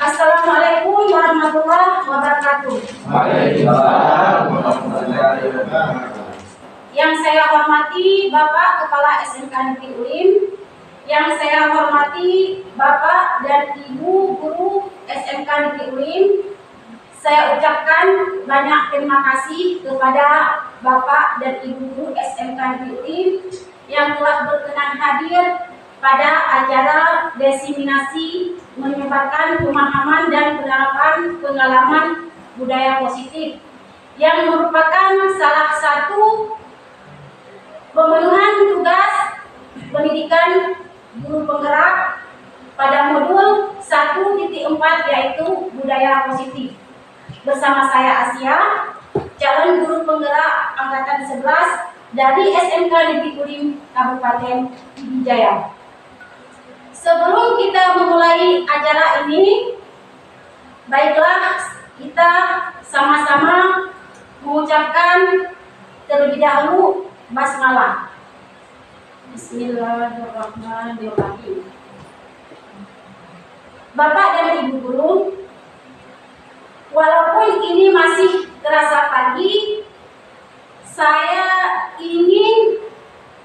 Assalamualaikum warahmatullahi wabarakatuh. Waalaikumsalam warahmatullahi wabarakatuh. Yang saya hormati Bapak Kepala SMK Negeri Ulim, yang saya hormati Bapak dan Ibu Guru SMK Negeri Ulim, saya ucapkan banyak terima kasih kepada Bapak dan Ibu Guru SMK Negeri Ulim yang telah berkenan hadir pada acara desiminasi menyebarkan pemahaman dan penerapan pengalaman budaya positif yang merupakan salah satu pemenuhan tugas pendidikan guru penggerak pada modul 1.4 yaitu budaya positif. Bersama saya Asia, calon guru penggerak angkatan 11 dari SMK Negeri Ulim Kabupaten Pidijaya. Sebelum kita memulai acara ini, baiklah kita sama-sama mengucapkan terlebih dahulu basmalah. Bismillahirrahmanirrahim. Bapak dan Ibu Guru, walaupun ini masih terasa pagi, saya ingin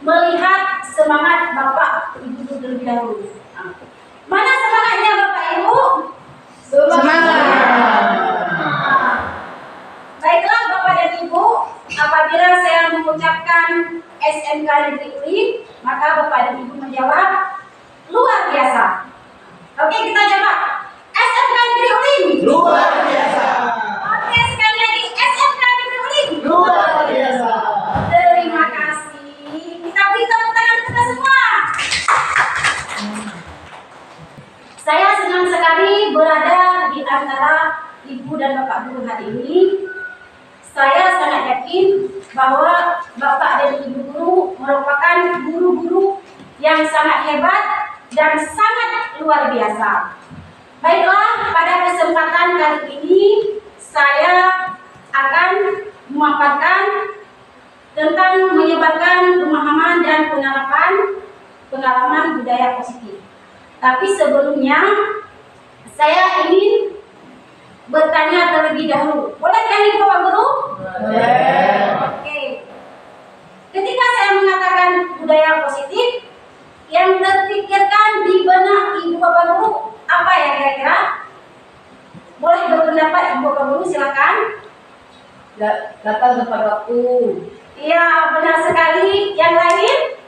melihat semangat Bapak Ibu Guru terlebih dahulu. Mana semangatnya Bapak Ibu? Semangat. Baiklah Bapak dan Ibu, apabila saya mengucapkan SMK Negeri Ulim, maka Bapak dan Ibu menjawab luar biasa. Oke, kita jawab SMK Negeri Ulim. Luar biasa. Oke, sekali lagi SMK Negeri Ulim. Luar biasa. Terima kasih. Kita beri tepuk tangan kita semua. Saya senang sekali berada di antara Ibu dan Bapak Guru hari ini. Saya sangat yakin bahwa Bapak dan Ibu Guru merupakan guru-guru yang sangat hebat dan sangat luar biasa. Baiklah, pada kesempatan kali ini saya akan memaparkan tentang menyebarkan pemahaman dan penerapan pengalaman budaya positif. Tapi sebelumnya saya ingin bertanya terlebih dahulu. Boleh kan Ibu Bapak Guru? Boleh. Oke. Ketika saya mengatakan budaya positif, yang terpikirkan di benak Ibu Bapak Guru apa ya kira-kira? Boleh berpendapat Ibu Bapak Guru, silakan. Datang tepat waktu. Iya, benar sekali. Yang lain?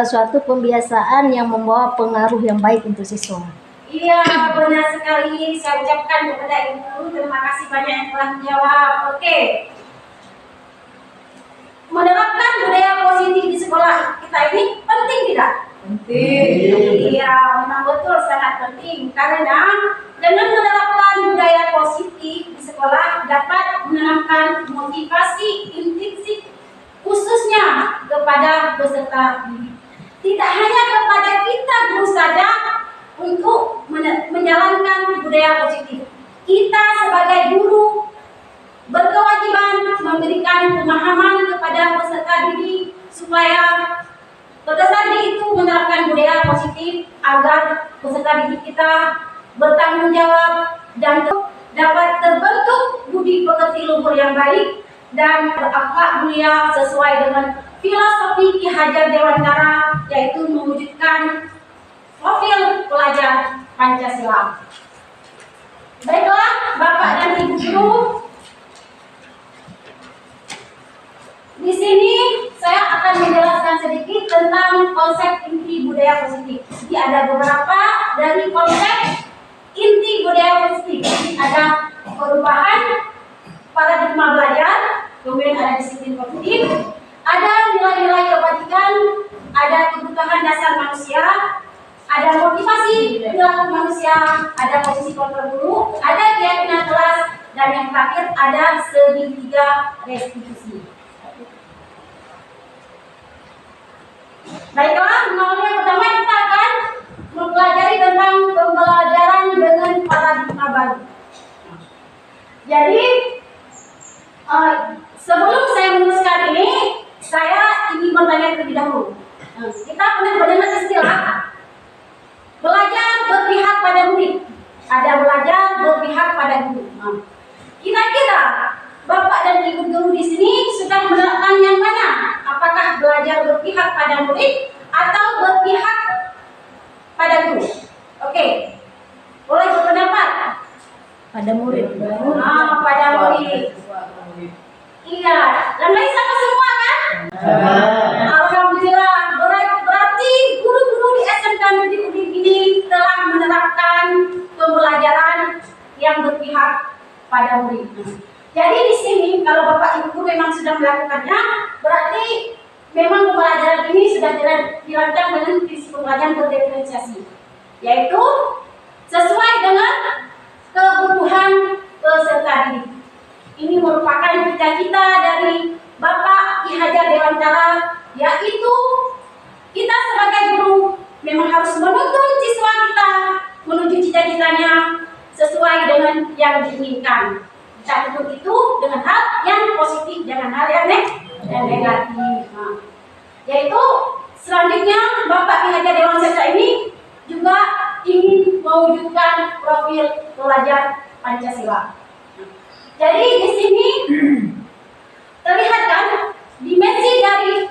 Suatu pembiasaan yang membawa pengaruh yang baik untuk siswa. Iya, benar sekali. Saya ucapkan kepada Ibu Guru terima kasih banyak yang telah menjawab. Oke. Menerapkan budaya positif di sekolah kita ini penting tidak? Penting. Iya, memang betul sangat penting karena dengan menerapkan budaya positif di sekolah dapat menanamkan motivasi intrinsik khususnya kepada peserta didik. Tidak hanya kepada kita guru saja untuk menjalankan budaya positif. Kita sebagai guru berkewajiban memberikan pemahaman kepada peserta didik supaya peserta didik itu menerapkan budaya positif agar peserta didik kita bertanggung jawab dan dapat terbentuk budi pekerti luhur yang baik dan berakhlak mulia sesuai dengan filosofi Ki Hajar Dewantara, yaitu mewujudkan profil pelajar Pancasila. Baiklah, Bapak dan Ibu Guru, di sini saya akan menjelaskan sedikit tentang konsep inti budaya positif. Jadi ada beberapa dari konsep inti budaya positif. Jadi ada perubahan paradigma belajar, kemudian ada disiplin positif, ada nilai-nilai kebajikan, ada kebutuhan dasar manusia, ada motivasi perilaku manusia, ada posisi kontrol guru, ada keyakinan kelas, dan yang terakhir ada segitiga restitusi. Baiklah, yang pertama kita akan mempelajari tentang pembelajaran dengan paradigma baru. Jadi sebelum saya meneruskan ini, saya ingin bertanya terlebih dahulu. Kita pernah mendengar istilah belajar berpihak pada murid. Ada pada murid atau berpihak pada guru? Oke, boleh berpendapat? Pada murid. Pada murid. Iya, dan lain sama semua kan? Alhamdulillah, berarti guru-guru di SMK Negeri Udik ini telah menerapkan pembelajaran yang berpihak pada murid. Jadi di sini kalau Bapak Ibu memang sudah melakukannya, berarti memang pembelajaran ini sudah dirancang dengan visi pembelajaran berdiferensiasi, yaitu sesuai dengan kebutuhan peserta didik. Ini merupakan cita-cita dari Bapak Ki Hajar Dewantara, yaitu kita sebagai guru memang harus menuntun siswa kita menuju cita-citanya sesuai dengan yang diinginkan. Kita tuntut itu dengan hal yang positif, jangan hal yang negatif. Yaitu selanjutnya Bapak Ki Hajar Dewantara ini juga ingin mewujudkan profil pelajar Pancasila. Jadi di sini terlihat kan dimensi dari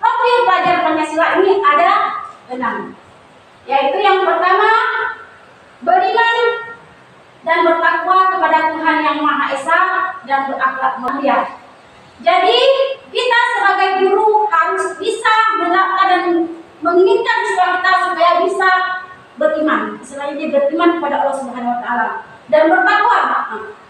profil pelajar Pancasila ini ada 6, yaitu yang pertama beriman dan bertakwa kepada Tuhan Yang Maha Esa dan berakhlak mulia. Jadi kita sebagai guru harus bisa menerapkan dan menginginkan siswa kita supaya bisa beriman, selain beriman kepada Allah Subhanahu Wa Taala dan bertakwa.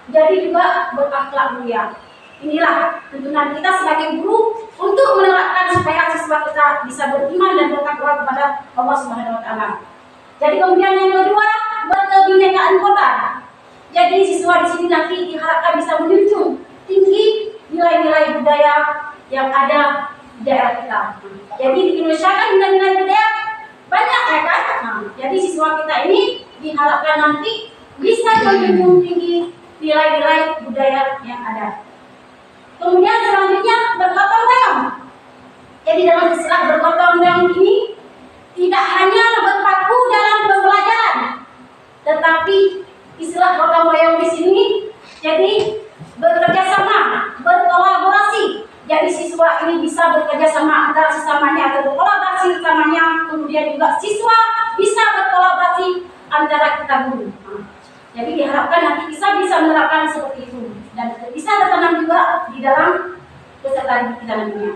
Jadi juga berakhlak mulia. Inilah tuntunan kita sebagai guru untuk menerapkan supaya siswa kita bisa beriman dan bertakwa kepada Allah Subhanahu Wa Taala. Jadi kemudian yang kedua, berkebinekaan kota. Jadi siswa di sini nanti diharapkan bisa menjunjung tinggi nilai-nilai budaya yang ada di daerah kita. Jadi di Indonesia kan nilai-nilai budaya banyak ya kan? Jadi siswa kita ini diharapkan nanti bisa menjunjung tinggi nilai-nilai budaya yang ada. Kemudian selanjutnya bergotong royong. Jadi dalam istilah bergotong royong ini tidak hanya berpaku dalam pembelajaran, tetapi istilah gotong royong di sini jadi bekerja sama, berkolaborasi. Jadi siswa ini bisa bekerja sama antara sesamanya atau berkolaborasi sesamanya. Kemudian juga siswa bisa berkolaborasi antara kita guru. Jadi diharapkan nanti bisa menerapkan seperti itu dan bisa tertanam juga di dalam peserta didik kita nantinya.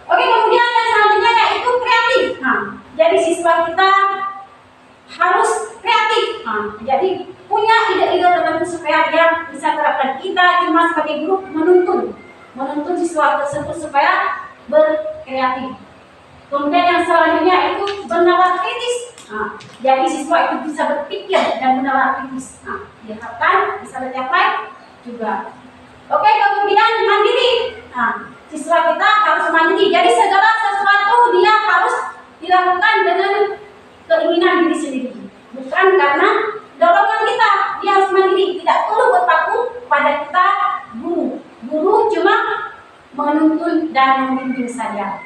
Oke, kemudian yang selanjutnya yaitu kreatif. Jadi siswa kita harus kreatif. Jadi punya ide-ide tertentu supaya dia bisa terapkan. Kita cuma sebagai guru menuntun siswa tersebut supaya berkreatif. Kemudian yang selanjutnya itu bernalar kritis. Jadi siswa itu bisa berpikir dan bernalar kritis. Diharapkan bisa tercapai juga. Oke, kemudian mandiri. Siswa kita harus mandiri. Jadi segala sesuatu dia harus dilakukan dengan keinginan diri sendiri, bukan karena dorongan kita. Dia harus mandiri, tidak perlu berpaku pada kita guru. Guru cuma menuntun dan membimbing saja.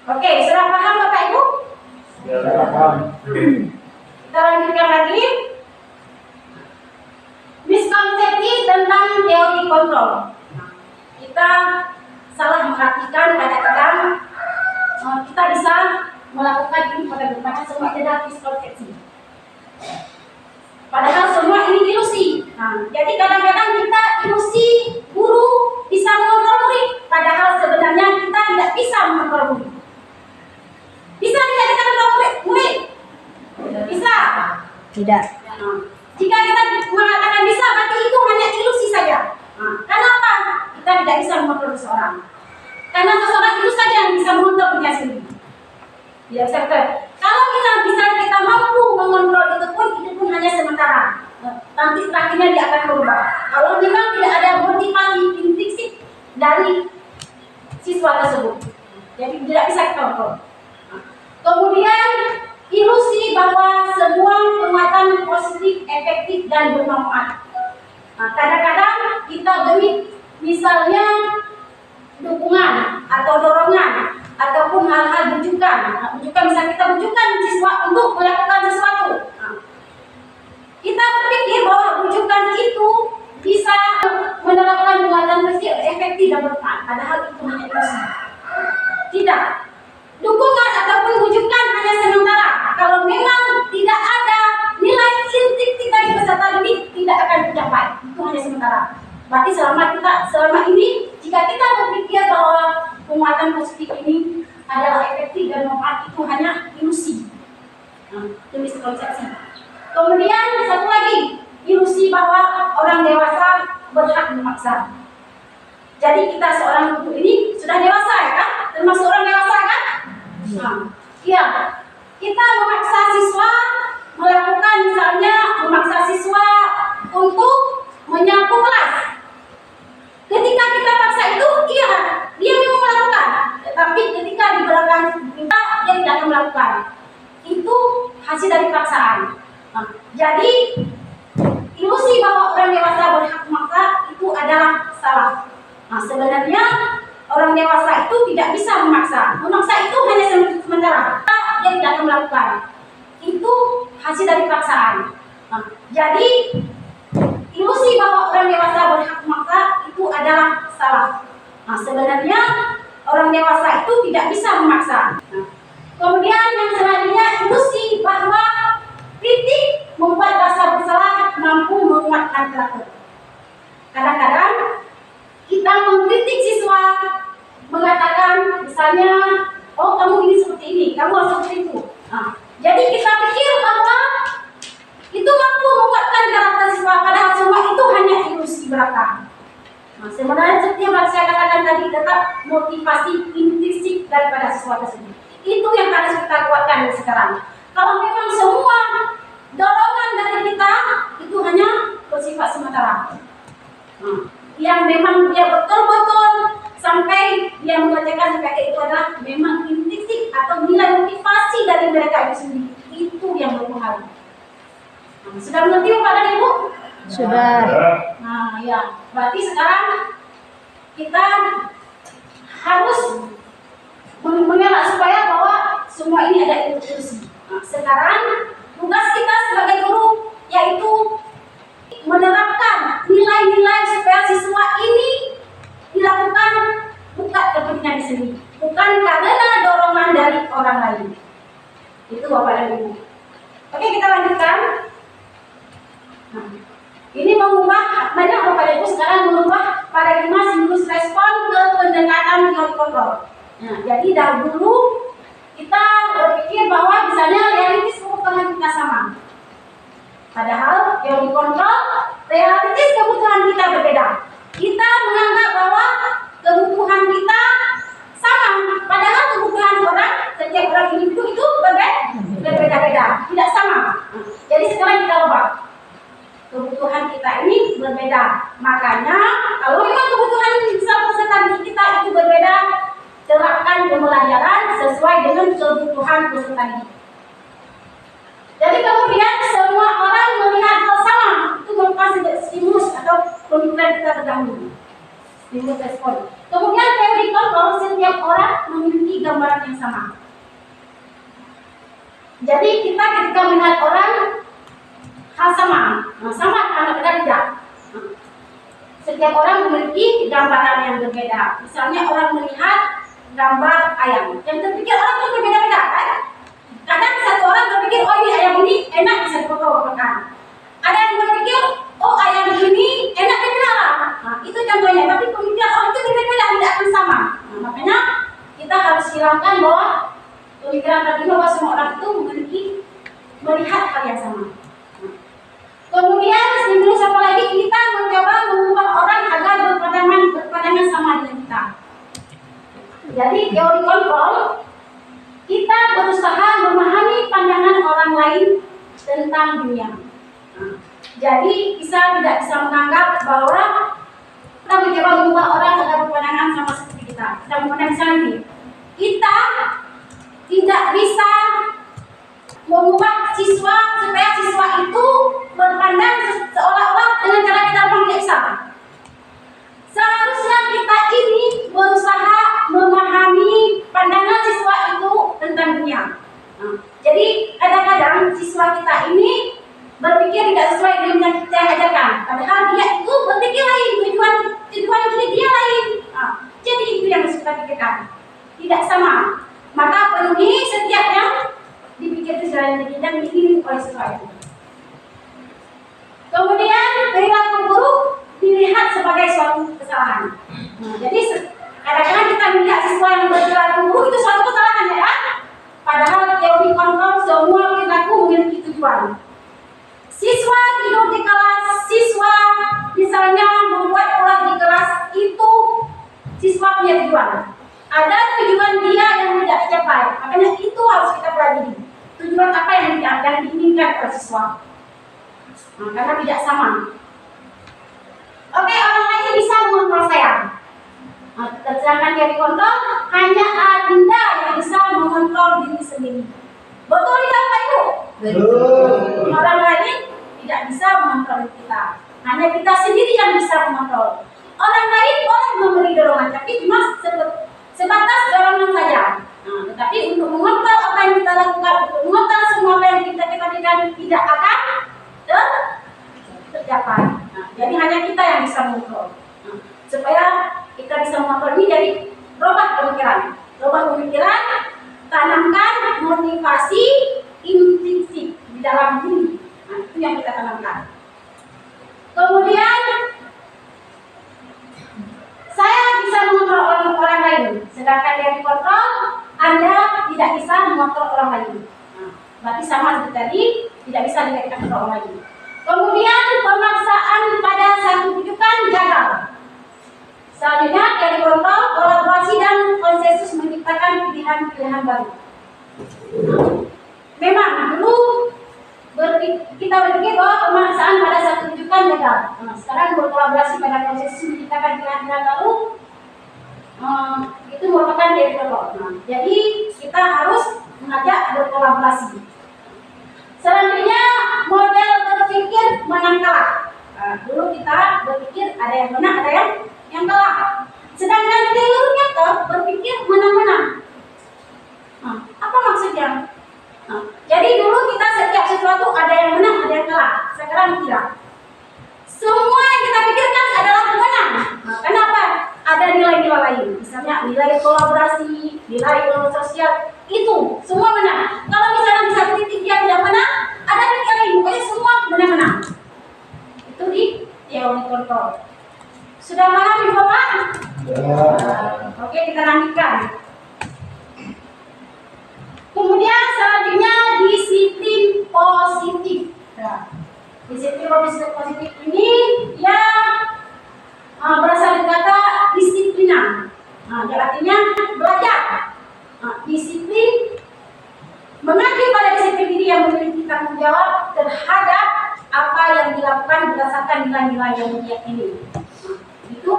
Oke, sudah paham Bapak Ibu? Ya, paham. Kita lanjutkan lagi. Miskonsepsi tentang teori kontrol. Kita salah mengartikan kadang-kadang kita bisa melakukan ini pada berbagai semua tidak miskonsepsi. Padahal semua ini ilusi. Jadi kadang-kadang kita ilusi guru bisa mengontrol murid, padahal sebenarnya kita tidak bisa mengontrol murid. Bisa tidak kita mengontrol murid? Bisa? Tidak. Jika kita mengatakan bisa, berarti itu hanya ilusi saja. Kenapa? Kita tidak bisa mengontrol seseorang. Karena seseorang itu saja yang bisa mengontrol dirinya sendiri. Tidak bisa betul. Kalau kita mampu mengontrol itu pun hanya sementara. Nanti terakhirnya dia akan berubah. Kalau memang tidak ada motivasi intrinsik dari siswa tersebut, jadi tidak bisa kita kontrol. Kemudian ilusi bahwa semua penguatan positif, efektif dan bermanfaat. Kadang-kadang kita beri misalnya dukungan atau dorongan ataupun hal-hal bujukan. Misalnya kita bujukan siswa untuk melakukan sesuatu. Kita berpikir bahwa bujukan itu bisa menerapkan penguatan positif, efektif dan bermanfaat. Padahal itu hanya ilusi. Tidak. hanya sementara. Berarti selama ini jika kita berpikir bahwa penguatan positif ini adalah efektif dan manfaat, itu hanya ilusi. Itu miskonsepsi. Kemudian satu lagi, ilusi bahwa orang dewasa berhak memaksa. Jadi kita seorang guru ini sudah dewasa ya kan? Termasuk orang dewasa kan? Iya. Kita memaksa siswa melakukan, misalnya memaksa siswa untuk menyapu kelas. Ketika kita paksa itu, iya, dia memang melakukan. Tetapi ketika di belakang kita, dia tidak akan melakukan. Itu hasil dari paksaan. Jadi ilusi bahwa orang dewasa berhak memaksa itu adalah salah. Sebenarnya orang dewasa itu tidak bisa memaksa. Memaksa itu hanya sementara. Dia tidak akan melakukan. Itu hasil dari paksaan. Jadi ilusi bahwa orang dewasa berhak memaksa itu adalah salah. Sebenarnya orang dewasa itu tidak bisa memaksa. Kemudian yang selanjutnya, ilusi bahwa kritik membuat rasa bersalah mampu menguatkan pelaku. Kadang-kadang kita mengkritik siswa, mengatakan misalnya, oh kamu ini seperti ini, kamu harus seperti itu. Jadi kita pikir bahwa itu mampu menguatkan karakter siswa, padahal semua itu hanya ilusi belaka. Sebenarnya seperti yang saya katakan tadi, tetap motivasi intrinsik daripada siswa tersebut. Itu yang harus kita kuatkan sekarang. Kalau memang semua dorongan dari kita itu hanya bersifat sementara, yang memang dia betul-betul sampai dia mengerjakan sebagai itu adalah memang intrinsik atau nilai motivasi dari mereka itu sendiri, itu yang berpengaruh. Sudah mengerti Bapak dan Ibu? Sudah. Ya, berarti sekarang kita harus mengelak supaya bahwa semua ini ada ilusi. Sekarang tugas kita sebagai guru yaitu menerapkan nilai-nilai supaya siswa ini dilakukan bukan kepentingan sendiri, bukan karena dorongan dari orang lain. Itu Bapak dan Ibu. Oke, kita lanjutkan. Ini mengubah, banyak Bapak dan Ibu sekarang mengubah paradigma stimulus respon ke pendekatan teori kontrol. Jadi dahulu kita berpikir bahwa misalnya realitis kebutuhan kita sama. Padahal teori kontrol, realitis kebutuhan kita berbeda. Kita menganggap bahwa kebutuhan kita sama, padahal kebutuhan orang, setiap orang individu itu berbeda-beda, tidak sama. Jadi sekarang kita ubah. Kebutuhan kita ini berbeda. Makanya kalau memang kebutuhan peserta didik kita itu berbeda, terapkan pembelajaran sesuai dengan kebutuhan peserta didik. Jadi kemudian semua orang melihat hal sama, itu merupakan stimulus atau pemikiran kita terdahulu. Stimulus respon. Kemudian teori kontrol, setiap orang memiliki gambaran yang sama. Jadi kita ketika melihat orang hal sama, sama atau tidak. Setiap orang memiliki gambaran yang berbeda. Misalnya orang melihat gambar ayam, yang terpikir orang itu berbeda-beda kan? Kadang satu orang berpikir, oh ini ayam ini enak bisa difoto-fotokan. Ada yang berpikir, oh ayam ini enak dipelihara. Itu contohnya. Tapi pemikiran orang itu berbeda-beda, tidak akan sama. Makanya kita harus hilangkan bahwa pemikiran tadi bahwa semua orang itu memiliki melihat hal yang sama. Kemudian stimulus apa lagi, kita mencoba mengubah orang agar berpandangan sama dengan kita. Jadi teori kontrol, kita berusaha memahami pandangan orang lain tentang dunia. Jadi kita tidak bisa menganggap bahwa kita mencoba mengubah orang agar berpandangan sama seperti kita. Kita memandang misalnya, kita tidak bisa mengubah siswa supaya siswa itu berpandang seolah-olah dengan cara kita tidak bisa. Seharusnya kita ini berusaha memahami pandangan siswa itu tentang dunia. Jadi kadang-kadang siswa kita ini berpikir tidak sesuai dengan yang kita ajarkan. Padahal dia itu berpikir lain, tujuan dia lain. Jadi itu yang harus kita pikirkan. Tidak sama. Maka penuhi setiap yang dipikir itu selain dan diingin oleh siswa itu. Kemudian perilaku guru dilihat sebagai suatu kesalahan. Jadi kadang-kadang kita melihat siswa yang berperilaku itu suatu kesalahan ya. Padahal teori kontrol semua perilaku memiliki tujuan. Siswa tidur di kelas, siswa misalnya membuat ulah di kelas, itu siswa punya tujuan. Ada tujuan dia yang tidak tercapai, makanya itu harus kita pelajari. Tujuan apa yang diinginkan oleh siswa? Karena tidak sama. Oke, orang lain bisa mengontrol saya. Sedangkan yang dikontrol hanya Adinda yang bisa mengontrol diri sendiri. Betul tidak Pak Ibu? Betul. Orang lain tidak bisa mengontrol kita. Hanya kita sendiri yang bisa mengontrol. Orang lain boleh memberi dorongan, tapi cuma sebatas dorongan saja. Tetapi untuk mengontrol apa yang kita lakukan, untuk mengontrol semua apa yang kita berikan tidak akan tercapai. Jadi hanya kita yang bisa mengontrol. Supaya kita bisa mengontrol ini, jadi rubah pemikiran, tanamkan motivasi intrinsik di dalam diri. Itu yang kita tanamkan. Kemudian saya bisa mengontrol orang lain, sedangkan yang dikontrol Anda tidak bisa mengontrol orang lain. Berarti sama seperti tadi, tidak bisa dikaitkan dengan orang lain. Kemudian pemaksaan pada satu tujuan gagal. Selanjutnya yang dikontrol kolaborasi dan konsensus menciptakan pilihan-pilihan baru. Memang dulu kita berpikir bahwa pemaksaan pada satu tujuan gagal. Sekarang berkolaborasi pada konsensus menciptakan pilihan-pilihan baru. Itu merupakan teori kontrol. Jadi kita harus mengajak berkolaborasi. Selanjutnya model berpikir menang kalah. Dulu kita berpikir ada yang menang, ada yang kalah. Sedangkan teori nyata berpikir menang-menang. Apa maksudnya? Jadi dulu kita setiap sesuatu ada yang menang, ada yang kalah. Sekarang tidak. Semua yang kita pikirkan adalah menang. Kenapa? Ada nilai-nilai lain. Misalnya nilai kolaborasi, nilai sosial, itu semua menang. Kalau misalnya di satu titik dia tidak menang, ada titik lain. Pokoknya semua menang-menang. Itu di teori kontrol. Sudah paham Ibu Bapak? Oke, kita lanjutkan. Kemudian selanjutnya disiplin positif. Disiplin positif ini ya berasal dari kata disiplinan. Yang artinya belajar. Disiplin mengacu pada disiplin diri yang memiliki tanggung jawab terhadap apa yang dilakukan berdasarkan nilai-nilai yang diyakini. Itu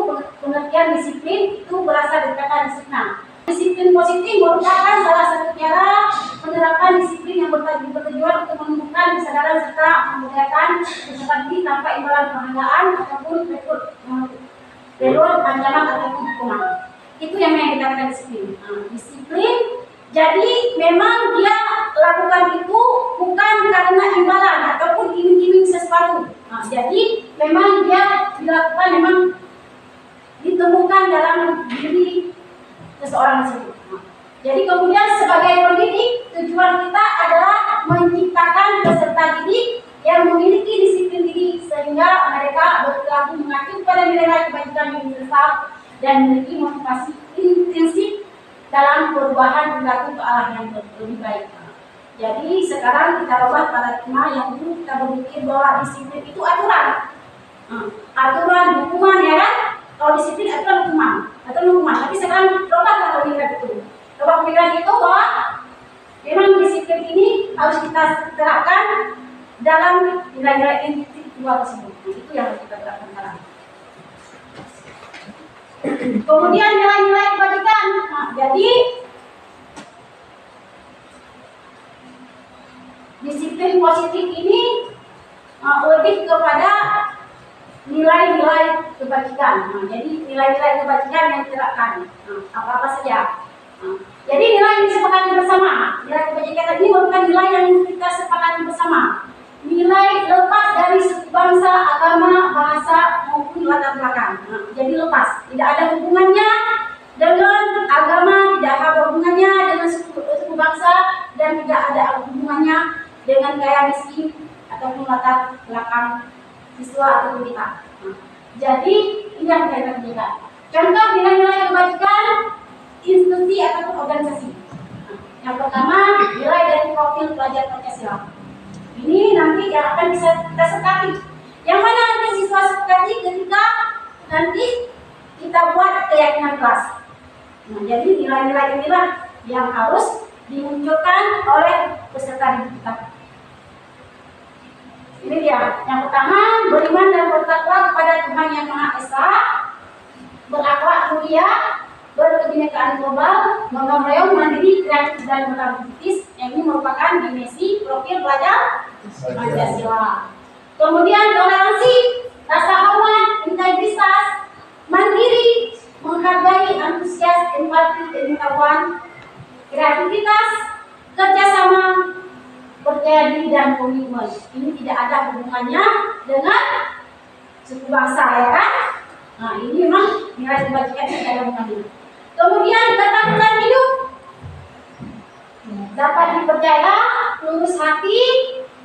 pengertian disiplin itu berasal dari kata disiplin. Disiplin positif merupakan salah satu cara penerapan disiplin yang bertujuan untuk menemukan kesadaran serta memudahkan kehidupan diri tanpa imbalan penghargaan ataupun reward ancaman ataupun hukuman. Itu yang dikatakan disiplin. Disiplin jadi memang dia lakukan itu bukan karena imbalan ataupun iming-iming sesuatu. Jadi memang dia dilakukan memang ditemukan dalam diri seseorang tersebut. Jadi kemudian sebagai pendidik tujuan kita adalah menciptakan peserta didik yang memiliki disiplin diri sehingga mereka berperilaku mengacu pada nilai kebajikan yang universal dan memiliki motivasi intrinsik dalam perubahan perilaku ke arah yang lebih baik. Jadi sekarang kita ubah paradigma yang dulu kita berpikir bahwa disiplin itu aturan, hukuman ya kan? Kalau disiplin aturan hukuman, tapi sekarang ubah pemikiran itu. Ubah pemikiran itu bahwa memang disiplin ini harus kita terapkan dalam nilai-nilai individual tersebut. Itu yang harus kita terapkan sekarang. Kemudian nilai-nilai kebajikan. Jadi disiplin positif ini lebih kepada nilai-nilai kebajikan. Jadi nilai-nilai kebajikan yang diterapkan apa-apa saja. Jadi nilai yang disepakati bersama. Nilai kebajikan ini merupakan nilai yang kita sepakati bersama. Nilai lepas dari suku bangsa, agama, bahasa maupun latar belakang. Jadi lepas, tidak ada hubungannya dengan agama, tidak ada hubungannya dengan suku bangsa, dan tidak ada hubungannya dengan gaya miskin ataupun latar belakang siswa ataupun kita. Jadi ini yang kita kerjakan. Contoh nilai-nilai kebajikan institusi ataupun organisasi. Yang pertama, nilai dari profil pelajar Pancasila. Ini nanti yang akan bisa kita sepakati. Yang mana nanti siswa sepakati ketika nanti kita buat keyakinan kelas. Nah, jadi nilai-nilai inilah yang harus dimunculkan oleh peserta didik kita. Ini dia. Yang pertama, beriman dan bertakwa kepada Tuhan Yang Maha Esa, berakhlak mulia, berkebinekaan global, gotong royong, mandiri, kreatif dan berkritis. Yang ini merupakan dimensi profil pelajar Pancasila. Kemudian toleransi, rasa hormat, integritas, mandiri, menghargai, antusias, empati, pengetahuan, kreativitas, kerjasama, percaya diri dan komitmen. Ini tidak ada hubungannya dengan suku bangsa, ya kan? Nah, ini memang nilai kebajikan yang ada hubungannya. Kemudian ketakutan hidup, dapat dipercaya, lurus hati,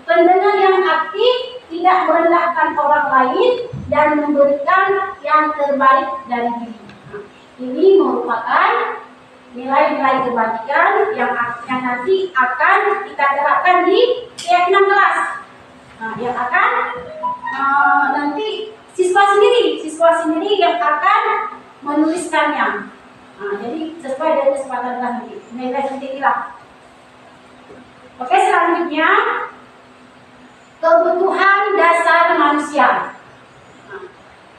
pendengar yang aktif, tidak merendahkan orang lain, dan memberikan yang terbaik dari diri. Nah, ini merupakan nilai-nilai kebajikan yang nanti akan kita terapkan di keyakinan kelas. Nah, yang akan nanti siswa sendiri yang akan menuliskannya. Nah, jadi sesuai dengan kesempatan nanti nilai inilah. Oke, selanjutnya kebutuhan dasar manusia.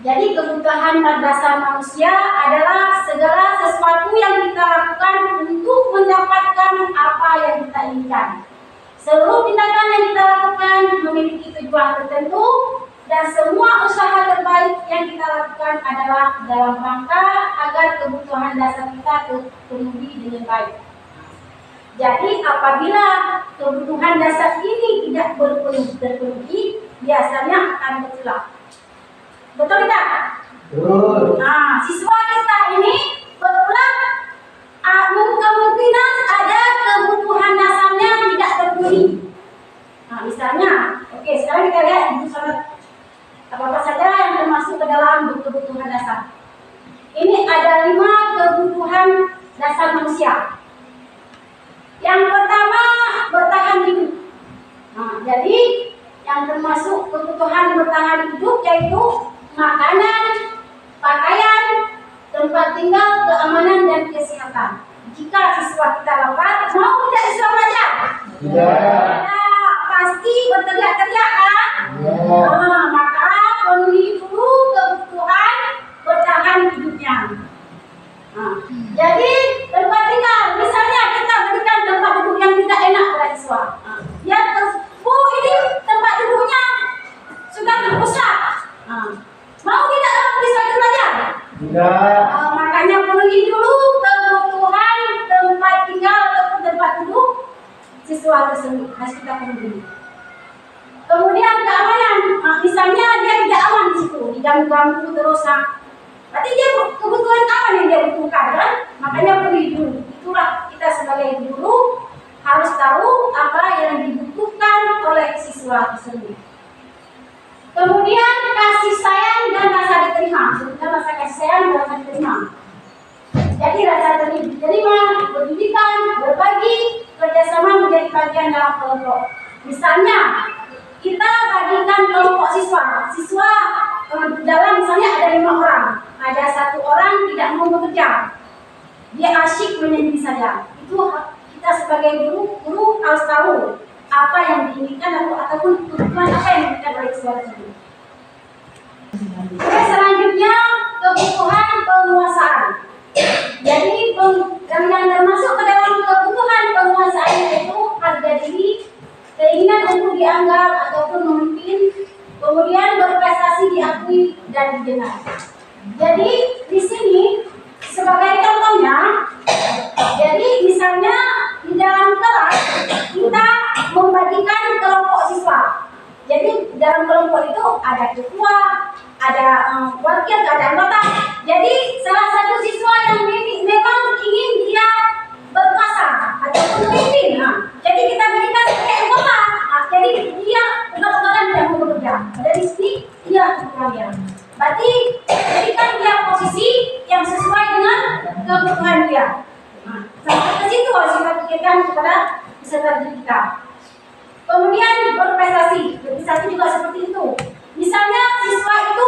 Jadi kebutuhan dasar manusia adalah segala sesuatu yang kita lakukan untuk mendapatkan apa yang kita inginkan. Seluruh tindakan yang kita lakukan memiliki tujuan tertentu dan semua usaha terbaik yang kita lakukan adalah dalam rangka agar kebutuhan dasar kita terpenuhi dengan baik. Jadi apabila kebutuhan dasar ini tidak terpenuhi, biasanya akan bercela. Betul tidak? Betul. Nah, siswa kita ini berulang kemungkinan ada kebutuhan dasarnya tidak terpenuhi. Nah, misalnya, oke, sekarang kita lihat itu sangat apa saja yang termasuk ke dalam kebutuhan dasar. Ini ada 5 kebutuhan dasar manusia. Yang pertama, bertahan hidup. Nah, jadi yang termasuk kebutuhan bertahan hidup yaitu makanan, pakaian, tempat tinggal, keamanan, dan kesehatan. Jika siswa kita lapar, mau tidak siswa belajar? Tidak. Nah, pasti berteriak-teriak kan? Ya. Nah, maka penuhi dulu kebutuhan bertahan hidupnya. Nah, jadi tempat tinggal, misalnya kita berikan tempat duduk yang tidak enak pada siswa. Nah, dia ini tempat duduknya sudah rusak. Nah, mau tidak siswa itu belajar? Tidak. Makanya penuhi dulu kebutuhan tempat tinggal ataupun tempat duduk siswa tersebut harus kita penuhi. Kemudian keamanan, misalnya dia tidak aman di situ, diganggu-ganggu terus. Berarti dia kebutuhan aman yang dia butuhkan, kan? Makanya penuhi dulu. Itulah kita sebagai guru harus tahu apa yang dibutuhkan oleh siswa tersebut. Kemudian kasih sayang dan rasa diterima. Kita rasa kasih sayang dan rasa diterima. Jadi rasa diterima, pendidikan, berbagi, kerjasama menjadi bagian dalam kelompok. Misalnya kita bagikan kelompok siswa. Siswa dalam misalnya ada 5 orang. Ada 1 orang tidak mau bekerja. Dia asyik menyendiri saja. Itu kita sebagai guru harus tahu apa yang diinginkan ataupun kebutuhan apa yang diinginkan oleh siswa tersebut. Oke, selanjutnya kebutuhan penguasaan. Jadi yang termasuk ke dalam kebutuhan penguasaan yaitu harga diri, keinginan untuk dianggap ataupun memimpin, kemudian berprestasi diakui dan didengar. Jadi di sini sebagai contohnya, jadi misalnya di dalam kelas kita membagikan kelompok siswa. Jadi dalam kelompok itu ada ketua, ada wakil, ada anggota. Jadi salah satu siswa yang memang ingin dia berkuasa ataupun memimpin. Jadi kita berikan sebagai anggota. Jadi dia ugal-ugalan tidak mau bekerja. Dari sini dia ketua. Berarti harus kita pikirkan kepada peserta didik kita. Kemudian berprestasi juga seperti itu. Misalnya siswa itu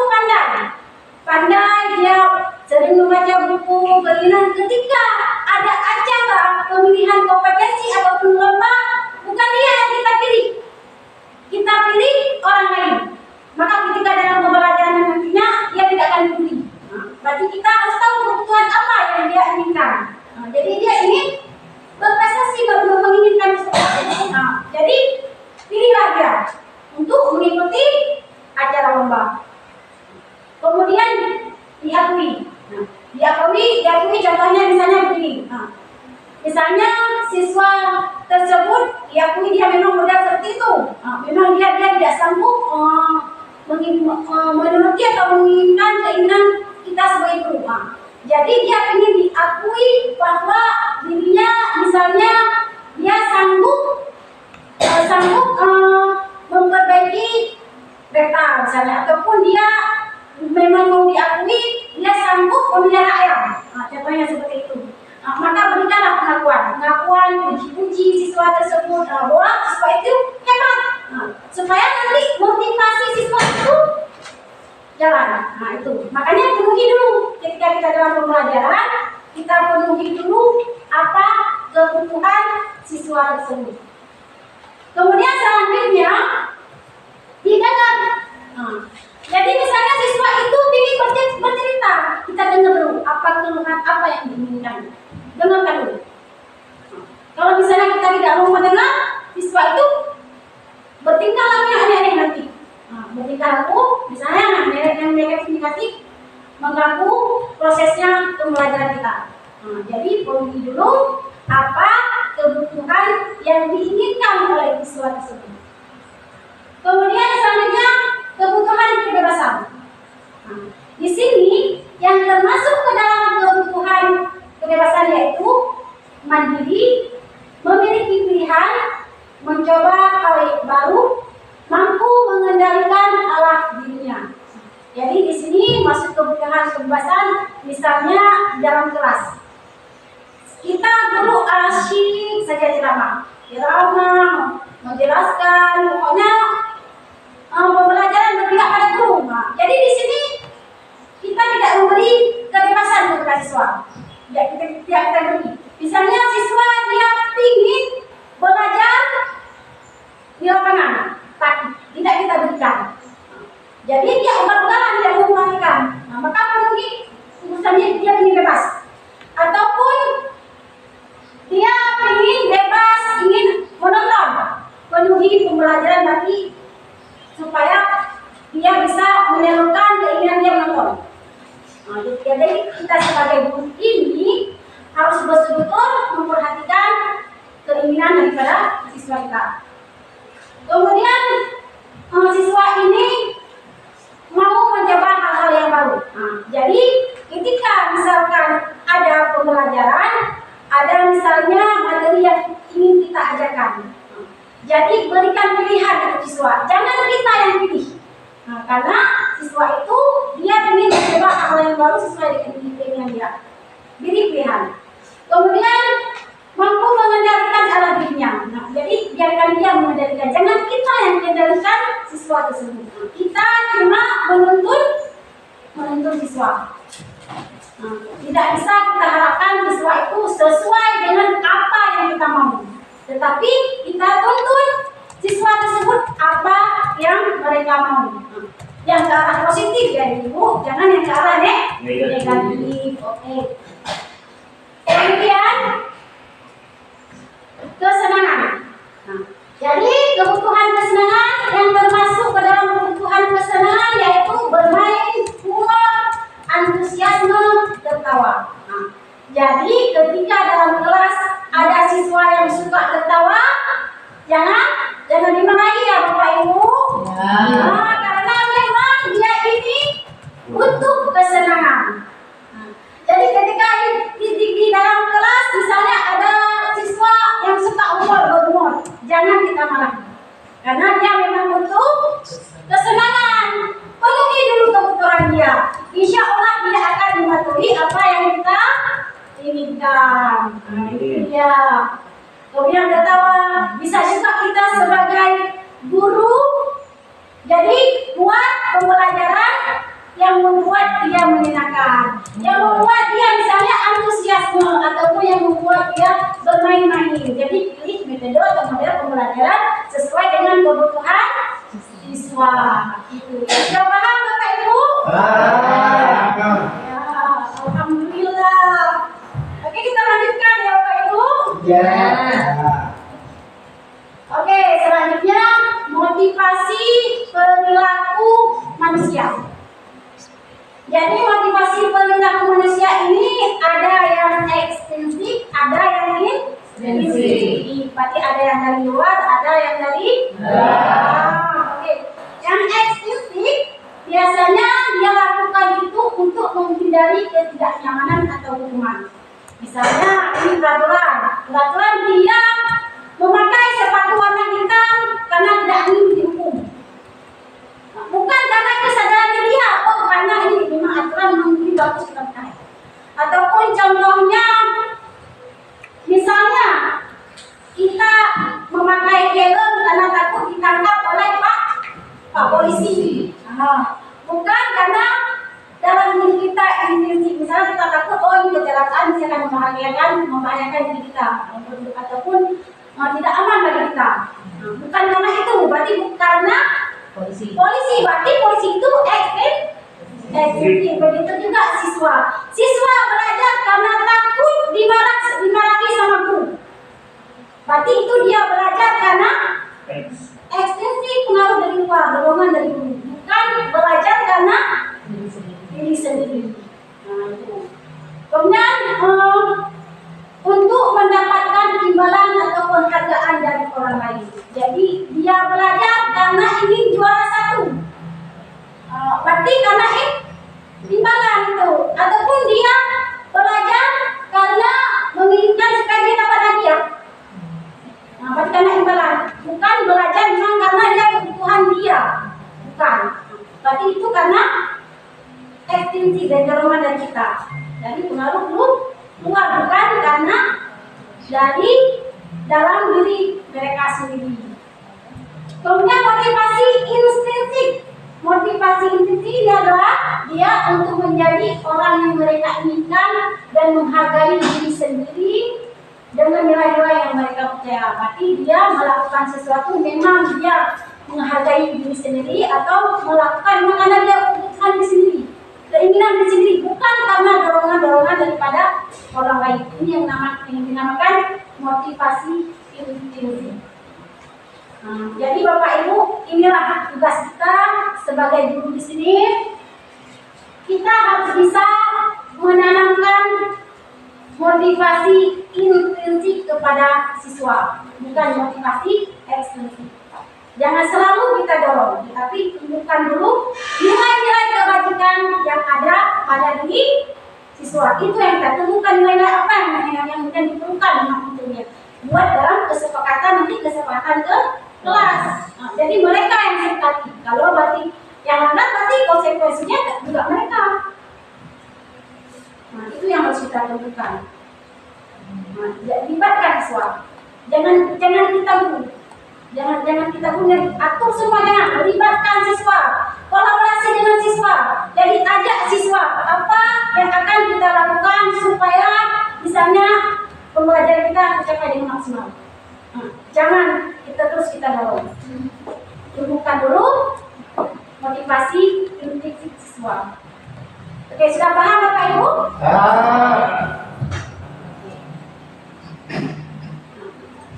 pandai dia sering membaca buku, berminat. Ketika ada acara pemilihan kompetensi ataupun lomba, bukan dia yang kita pilih, kita pilih orang lain. Maka ketika dalam pembelajaran nantinya dia tidak akan dipilih. Berarti kita harus tahu kebutuhan apa yang dia inginkan. Jadi dia ingin berprestasi, menginginkan sesuatu. Jadi pilihlah dia untuk mengikuti acara lomba. Kemudian diakui contohnya misalnya begini. Misalnya siswa tersebut diakui dia memang mudah seperti itu. Memang dia tidak sanggup menuruti atau menginginkan keinginan kita sebagai guru. Jadi dia ingin diakui bahwa dirinya misalnya dia sanggup memperbaiki kereta misalnya, ataupun dia memang mau diakui dia sanggup memelihara ayam. Contohnya seperti itu. Maka berikanlah pengakuan, puji siswa tersebut bahwa siswa itu hebat, supaya nanti motivasi siswa itu jalan. Itu makanya penuhi dulu ketika kita dalam pembelajaran, kita penuhi dulu apa kebutuhan siswa tersebut. Kemudian selanjutnya didengar. Jadi misalnya siswa itu ingin bercerita, kita dengar dulu apa keluhan, apa yang diinginkan. Dengarkan dulu. Kalau misalnya kita tidak mau mendengar, siswa itu bertingkah laku yang aneh-aneh nanti. Bertingkah laku, misalnya yang negatif mengganggu prosesnya pembelajaran kita. Jadi penuhi dulu apa kebutuhan yang diinginkan oleh siswa tersebut. Kemudian selanjutnya kebutuhan kebebasan. Di sini yang termasuk ke dalam kebutuhan kebebasan yaitu mandiri, memiliki pilihan, mencoba hal baru, mampu mengendalikan alat dirinya. Jadi di sini masuk kebutuhan kebebasan, misalnya dalam kelas. Kita guru asyik saja ceramah, menjelaskan, pokoknya pembelajaran berpihak pada guru. Jadi di sini kita tidak memberi kebebasan kepada siswa. Tidak kita beri. Misalnya siswa dia ingin belajar di lapangan, tapi tidak kita berikan. Jadi dia ugal-ugalan, tidak mau melakukan. Maka penuhi urusannya dia ingin bebas. Ataupun dia ingin bebas, ingin menonton, penuhi pembelajaran nanti supaya dia bisa menyalurkan keinginan dia menonton. Jadi kita sebagai guru ini harus betul-betul memperhatikan keinginan daripada siswa kita. Kemudian siswa ini mau mencoba hal-hal yang baru. Jadi ketika misalkan ada pembelajaran, ada misalnya materi yang ingin kita ajarkan. Jadi berikan pilihan untuk siswa, jangan kita yang pilih. Karena siswa itu dia ingin mencoba hal yang baru sesuai dengan keinginan dia. Beri pilihan. Kemudian mampu mengendalikan alat dirinya. Jadi biarkan dia mengendalikan, jangan kita yang mengendalikan siswa tersebut. Kita cuma menuntun siswa. Tidak bisa kita harapkan siswa itu sesuai dengan apa yang kita mau. Tetapi kita tuntun siswa tersebut apa yang mereka mau. Yang ke arah positif ya Ibu, jangan yang ke arah negatif. Oke. Kemudian kesenangan. Jadi kebutuhan kesenangan yang termasuk ke dalam kebutuhan kesenangan yaitu bermain, humor, antusiasme, tertawa. Jadi ketika dalam kelas ada siswa yang suka tertawa, jangan dimarahi ya Bapak Ibu. Karena memang dia ini butuh kesenangan. Jadi ketika di dalam kelas misalnya ada siswa yang suka berhumor, jangan kita marahi. Karena dia memang butuh kesenangan. Penuhi dulu kebutuhan dia. Insya Allah dia akan mematuhi apa yang kita inginkan. Kemudian ketawa, bisa juga kita sebagai guru, jadi buat pembelajaran yang membuat dia menyenangkan, yang membuat dia misalnya antusiasme, ataupun yang membuat dia bermain-main. Jadi pilih metode atau model pembelajaran sesuai dengan kebutuhan siswa. Itu. Sudah paham Bapak Ibu? Ya, alhamdulillah. Oke, kita lanjutkan ya Bapak Ibu. Ya. Oke, selanjutnya motivasi perilaku manusia. Jadi motivasi perilaku manusia ini ada yang ekstrinsik, ada yang intrinsik. Berarti ada yang dari luar, ada yang dari dalam. Oke. Yang ekstrinsik biasanya dia lakukan itu untuk menghindari ketidaknyamanan atau hukuman. Misalnya ini peraturan dia memakai sepatu warna hitam karena tidak ingin dihukum. Bukan karena kesadaran dia, oh karena ini memang aturan mungkin bagus kita pakai. Ataupun contohnya, misalnya kita memakai helm karena takut ditangkap oleh Pak polisi. Bukan karena dalam diri kita intrinsik, misalnya kita takut oh ini kecelakaan bisa akan membahayakan diri kita, ataupun tidak aman bagi kita. Bukan karena itu, berarti karena polisi, berarti polisi itu ekstrim. Begitu juga siswa belajar karena takut dimarahi sama guru, berarti itu dia belajar karena ekstensi pengaruh dari luar, dorongan dari guru, bukan belajar karena diri sendiri. Kemudian untuk mendapatkan imbalan atau penghargaan dari orang lain. Jadi dia belajar karena ingin juara satu. Berarti karena imbalan itu. Ataupun dia belajar karena menginginkan supaya dia dapat hadiah. Berarti karena imbalan. Bukan belajar memang karena dia kebutuhan dia. Bukan. Berarti itu karena ekstensi dan dorongan dari kita. Jadi pengaruh luar, bukan karena dari dalam diri mereka sendiri. Kemudian motivasi intrinsik. Motivasi intrinsik ini adalah dia untuk menjadi orang yang mereka inginkan dan menghargai diri sendiri dengan nilai-nilai yang mereka percaya. Berarti dia melakukan sesuatu memang dia menghargai diri sendiri atau melakukan memang karena dia kebutuhan diri sendiri, keinginan diri sendiri, bukan karena dorongan-dorongan daripada orang lain. Ini yang dinamakan motivasi intrinsik. Jadi Bapak Ibu, inilah tugas kita sebagai guru di sini. Kita harus bisa menanamkan motivasi intrinsik kepada siswa, bukan motivasi ekstrinsik. Jangan selalu kita dorong, tapi tunjukkan dulu nilai-nilai kebajikan yang ada pada diri siswa. Itu yang kita temukan, nilai-nilai apa yang diperlukan tentunya buat dalam kesepakatan ke kelas. Jadi mereka yang sepakati. Kalau berarti yang langgar, berarti konsekuensinya juga mereka. Itu yang harus kita tentukan. Libatkan siswa. Jangan kita guru. Jangan kita guru, atur semua, jangan libatkan siswa. Kolaborasi dengan siswa. Jadi ajak siswa apa yang akan kita lakukan supaya misalnya pembelajaran kita tercapai dengan maksimal. Jangan kita dorong. Tumbuhkan dulu motivasi intrinsik siswa. Oke, sudah paham Bapak Ibu?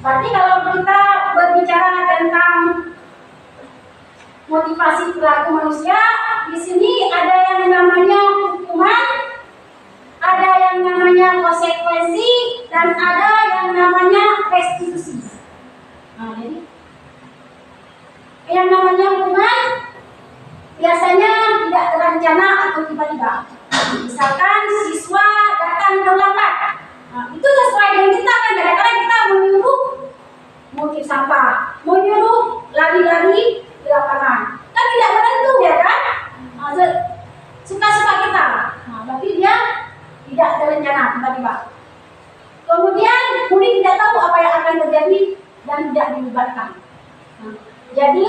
Berarti kalau kita berbicara tentang motivasi perilaku manusia, di sini ada yang namanya hukuman, ada yang namanya konsekuensi, dan ada yang namanya restitusi. Jadi yang namanya hukuman biasanya tidak terencana atau tiba-tiba. Misalkan siswa datang terlambat, itu sesuai dengan kita kan. Kadang-kadang kita menyuruh mengutip sampah, menyuruh lari-lari di lapangan, kan tidak menentu ya kan. Suka-suka kita. Berarti dia tidak terencana tiba-tiba. Kemudian murid tidak tahu dan tidak dilibatkan. Nah, jadi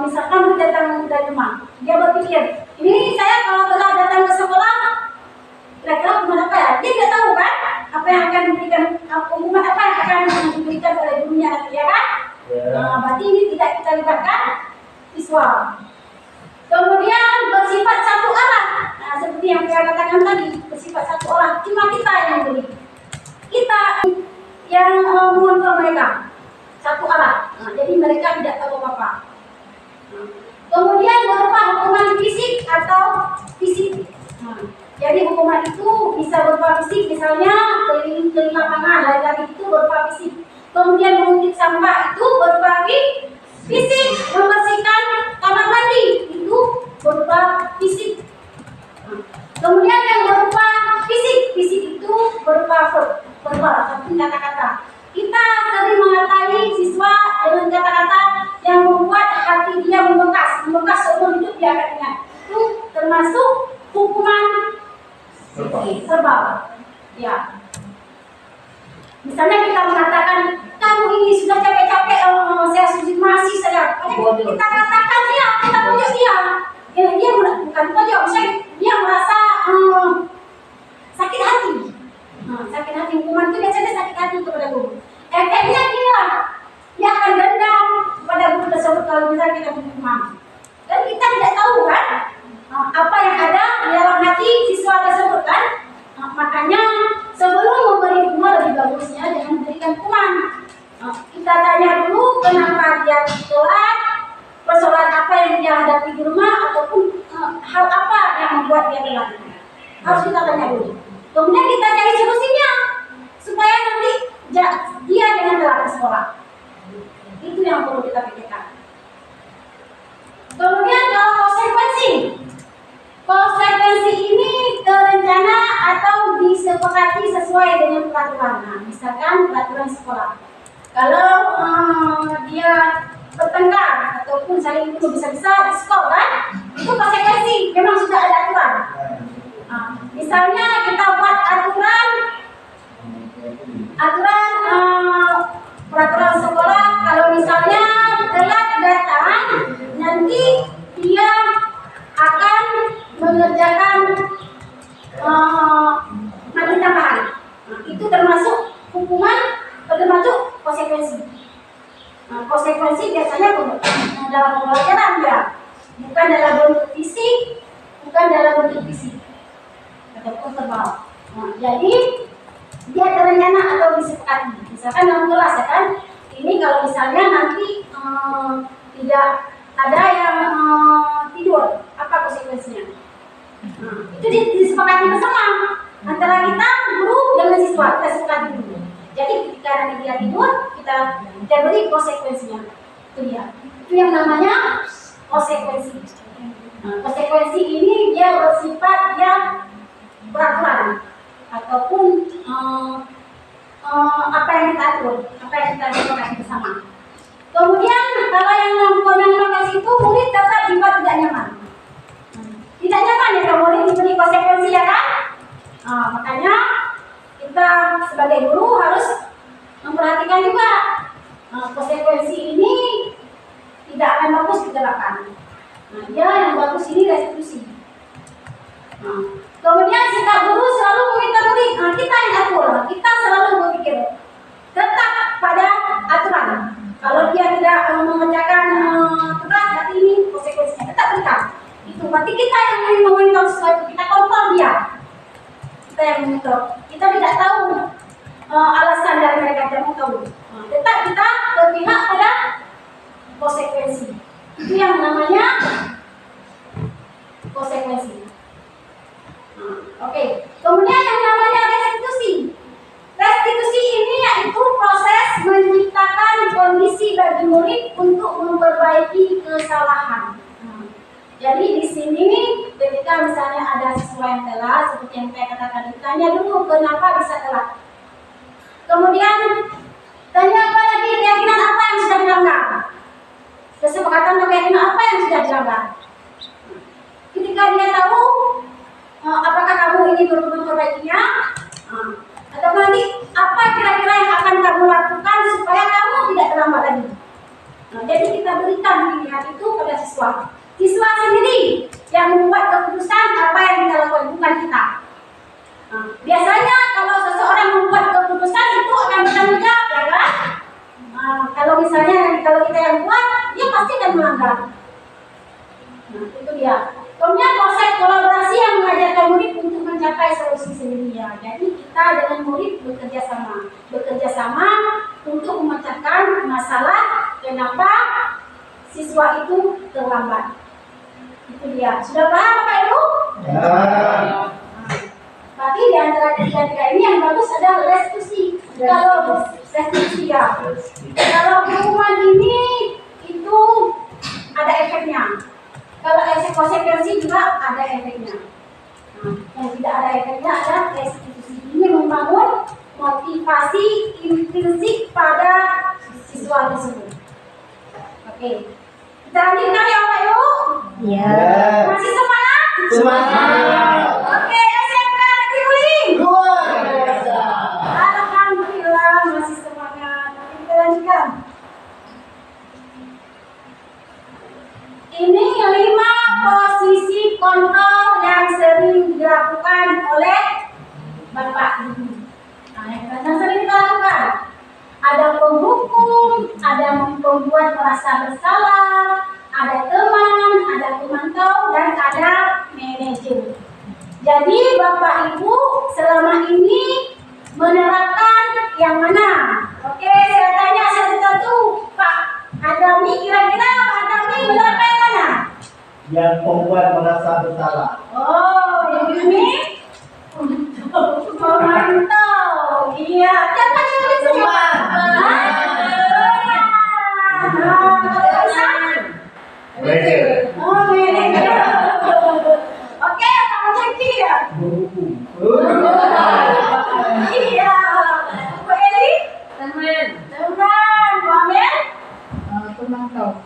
misalkan dia datang dari rumah, dia berpikir, ini saya kalau telah datang ke sekolah, kira-kira hukuman apa ya? Dia tidak tahu kan apa yang akan diberikan, hukuman apa yang akan diberikan oleh gurunya nanti, ya kan? Berarti ini tidak kita libatkan siswa. Kemudian bersifat satu arah. Nah, seperti yang saya katakan tadi, bersifat satu arah. Cuma kita yang beri. Kita yang mengontrol mereka. Satu arah. Nah, jadi mereka tidak tahu apa-apa. Kemudian berupa hukuman fisik atau fisik. Nah, jadi hukuman itu bisa berupa fisik, misalnya keliling lapangan, lari-lari itu berupa fisik. Kemudian menguntit sampah itu berupa fisik, membersihkan kamar mandi itu berupa fisik. Kemudian yang berupa fisik itu berupa verbal ataupun kata-kata. Kita sering mengatai siswa dengan kata-kata yang membuat hati dia membekas seumur hidup dia akan ingat. Itu termasuk hukuman verbal. Ya. Misalnya kita mengatakan, kamu ini sudah capek-capek, saya masih saja. Kita katakan dia, kita pujuk dia. Dia bukan pujuk, dia merasa sakit hati. Sakit hati, hukuman itu biasanya sakit hati kepada guru. Efeknya dia akan dendam kepada guru tersebut kalau misalnya kita hukuman. Dan kita tidak tahu kan apa yang ada di dalam hati siswa tersebut kan. Makanya sebelum memberi hukuman lebih bagusnya jangan berikan hukuman. Kita tanya dulu kenapa dia telat, persoalan apa yang dia hadapi di rumah, ataupun hal apa yang membuat dia telat. Harus kita tanya dulu. Kemudian kita cari solusinya supaya nanti dia jangan telat ke sekolah. Itu yang perlu kita pikirkan. Kemudian kalau konsekuensi ini terencana atau disepakati sesuai dengan peraturan. Nah, misalkan peraturan sekolah. Kalau dia bertengkar ataupun saling bunuh bisa-bisa diskor kan? Itu konsekuensi, memang sudah ada aturan. Misalnya kita buat peraturan sekolah, kalau misalnya telat datang, nanti dia akan mengerjakan mati tambahan. Itu termasuk hukuman, termasuk konsekuensi. Konsekuensi biasanya dalam pembelajaran ya, bukan dalam bentuk fisik, ataupun verbal. Jadi dia terencana atau disepakati. Misalkan dalam kelas ya kan, ini kalau misalnya nanti tidak ada yang tidur, apa konsekuensinya? Itu disepakati bersama antara kita guru dengan siswa, kita sepakati dulu. Jadi ketika nanti dia tidur, kita beri konsekuensinya. Itu dia. Itu yang namanya konsekuensi. Konsekuensi ini dia bersifat yang peraturan ataupun apa yang kita atur, apa yang kita sepakati bersama. Kemudian kalau yang melakukan itu murid tetap dibuat tidak nyaman. Tidak nyaman ya kalau murid diberi konsekuensi ya kan? Makanya kita sebagai guru harus memperhatikan juga konsekuensi ini tidak akan bagus diterapkan. Dia yang bagus ini restitusi. Kemudian sikap guru selalu meminta murid, kita yang atur, kita selalu berpikir tetap pada aturan. Kalau dia tidak mengerjakan tugas, berarti ini konsekuensinya tetap berikan. Itu berarti kita yang memonitor sesuatu, kita kontrol dia. Kita yang memonitor. Kita tidak tahu alasan dari mereka, tidak mau tahu. Tetap kita berpihak pada konsekuensi. Itu yang namanya konsekuensi. Oke. Kemudian yang namanya restitusi. Restitusi ini yaitu proses menciptakan kondisi bagi murid untuk memperbaiki kesalahan. Jadi di sini ketika misalnya ada siswa yang telat, seperti yang saya katakan, ditanya dulu kenapa bisa telat. Kemudian tanya apa lagi, keyakinan apa yang sudah dilanggar. Kesepakatan keyakinan apa yang sudah dilanggar. Ketika dia tahu apakah kamu ingin memperbaikinya, atau nanti apa kira-kira yang akan kamu lakukan supaya kamu tidak terlambat. siswa. Siswa sendiri yang membuat keputusan apa yang kita lakukan, bukan kita. Nah, biasanya kalau seseorang membuat keputusan itu akan bertanggung jawab, ya kan? Nah, kalau misalnya kalau kita yang buat, dia pasti akan melanggar. Nah, itu dia. Kemudian proses kolaborasi yang mengajarkan murid untuk mencapai solusi sendirinya. Jadi kita dengan murid bekerja sama untuk memecahkan masalah kenapa siswa itu terlambat. Itu dia. Sudah paham Bapak Ibu? Ya. Berarti di antara tiga ini yang bagus adalah restitusi. Kalau restitusi ya. Kalau hukuman ini itu ada efeknya. Kalau efek konsekuensi juga ada efeknya. Nah, yang tidak ada efeknya adalah restitusi. Ini membangun motivasi intrinsik pada siswa tersebut. Oke. Kita lanjutkan ya Bapak Ibu. Ya. Masih semangat? Semangat. Oke, SMK Negeri Uling. Luar biasa. Alhamdulillah masih semangat. Kita lanjutkan. Ini 5 posisi kontrol yang sering dilakukan oleh Bapak Ibu. Nah, yang sering kita lakukan ada penghukum, ada pembuat merasa bersalah, ada teman, ada pemantau, dan ada manajer. Jadi Bapak Ibu selama ini menerapkan yang mana? Oke, saya tanya satu-satu, Pak Adami, kira-kira Pak Adami menerapkan yang mana? Yang membuat merasa bersalah. Oh, yang ini memantau. Iya, siapa yang tulis siapa? Manajer. Oh, manajer. Oke, Pak Jeki ya. Iya. Bu Eli? Teman, Bu Amel? Pemantau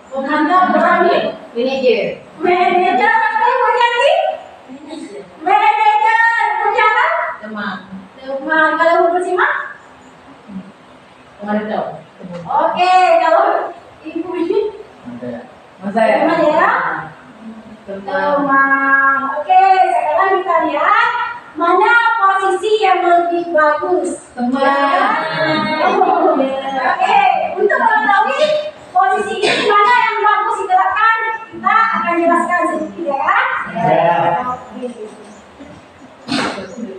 berani? Manajer apa Bu Yanti? Manajer penjara? Teman. Kalau Bu Bersima? Oke, kalau Ibu ini? Teman ya? Teman. Oke, sekarang kita lihat mana posisi yang lebih bagus. Oke, untuk mengetahui posisi ini mana yang bagus diterapkan, kita akan jelaskan sedikit ya. Ya. Oke.